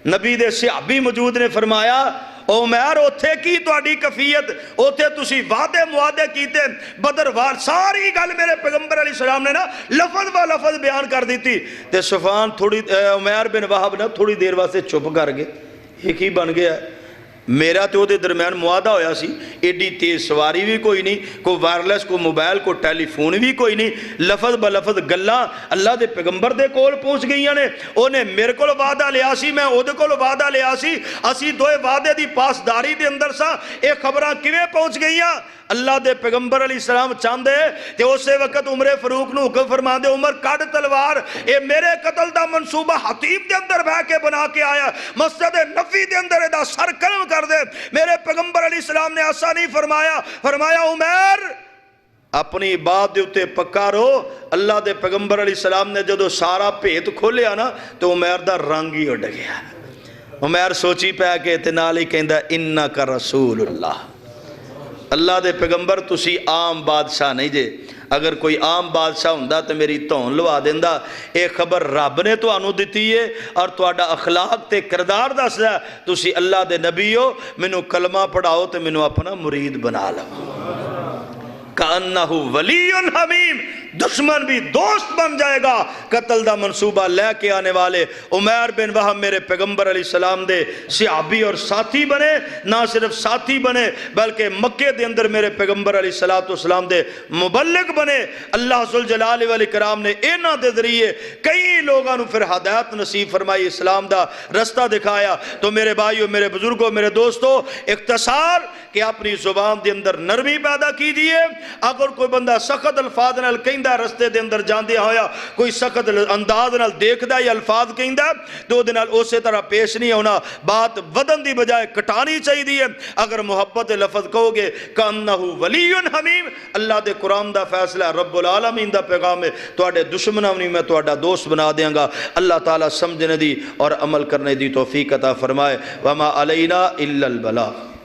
نبی دے صحابی موجود نے فرمایا عمیر اوتھے کی تواڈی کفیت، اوتھے تسی وعدے معاہدے کیتے بدر وار ساری گل میرے پیغمبر علیہ السلام نے نا لفظ با لفظ بیان کر دیتی. تے صفوان عمیر بن وہب نا تھوڑی دیر واسطے چپ کر گئے. یہ کی بن گیا؟ میرا تو دے درمیان معاہدہ ہویا سی، ایڈی تیز سواری بھی کوئی نہیں، کوئی وائرلیس، کوئی موبائل، کوئی ٹیلی فون بھی کوئی نہیں. لفظ بلفظ گلاں اللہ دے پیغمبر دے کول پہنچ گئیاں نے. اونے میرے کول وعدہ لیا سی، میں او دے کول وعدہ لیا سی، اسی دوئے وعدے دی پاسداری دے اندر سا. اے خبراں کیویں پہنچ گئیاں؟ اللہ دے پیغمبر علیہ السلام چاندے تے اسے وقت عمر فاروق نو حکم فرما دے عمر کڈ تلوار، اے میرے قتل دا منصوبہ حتیب دے اندر بہ کے بنا کے آیا، مسجد نبوی دے اندر دا سر قلم کر دے. میرے پیغمبر علیہ السلام نے ایسا نہیں فرمایا. فرمایا عمر اپنی بات دے اتے پکا رہو. اللہ دے پیغمبر علیہ السلام نے جدو سارا بھید کھولیا نا تو عمر دا رنگ ہی اڑ گیا. عمر سوچی پہ کے تے نال ہی کہندا انکا رسول اللہ، اللہ دے پیغمبر تسی عام بادشاہ نہیں جے. اگر کوئی عام بادشاہ ہوندا تو میری تون لوا دیندا. اے خبر رب نے تو آنو دیتی ہے اور تواڈا اخلاق تے کردار دسدا. تسی اللہ دے نبی ہو، مینوں کلمہ پڑھاؤ تے مینوں اپنا مرید بنا لو. کأنہ ولی حمیم، دشمن بھی دوست بن جائے گا. قتل دا منصوبہ لے کے آنے والے عمیر بن وہب میرے پیغمبر علیہ السلام دے صحابی اور ساتھی بنے. نہ صرف ساتھی بنے بلکہ مکے دے اندر میرے پیغمبر علیہ السلام دے مبلغ بنے. اللہ ذوالجلال والاکرام نے انہاں دے ذریعے کئی لوگاں نو پھر ہدایت نصیب فرمائی، اسلام دا رستہ دکھایا. تو میرے بھائیو، میرے بزرگوں، میرے دوستو، اختصار کہ اپنی زبان دے اندر نرمی پیدا کیجئے. اگر کوئی بندہ سخت الفاظ نال کہیں کہندا رستے دے اندر جاندیا ہویا کوئی سخت انداز نال دیکھدا یا الفاظ کہندا تو دے نال اسی طرح پیش نہیں ہونا، بات ودن دی بجائے کٹانی چاہیے۔ اگر محبت لفظ کہو گے کانہ ولی حمیم، اللہ دے قرآن دا فیصلہ رب العالمین دا پیغام ہے، تواڈے دشمناں نہیں میں تواڈا دوست بنا دیاں گا۔ اللہ تعالیٰ سمجھنے دی اور عمل کرنے دی توفیق عطا فرمائے۔ وما علینا الا البلاغ۔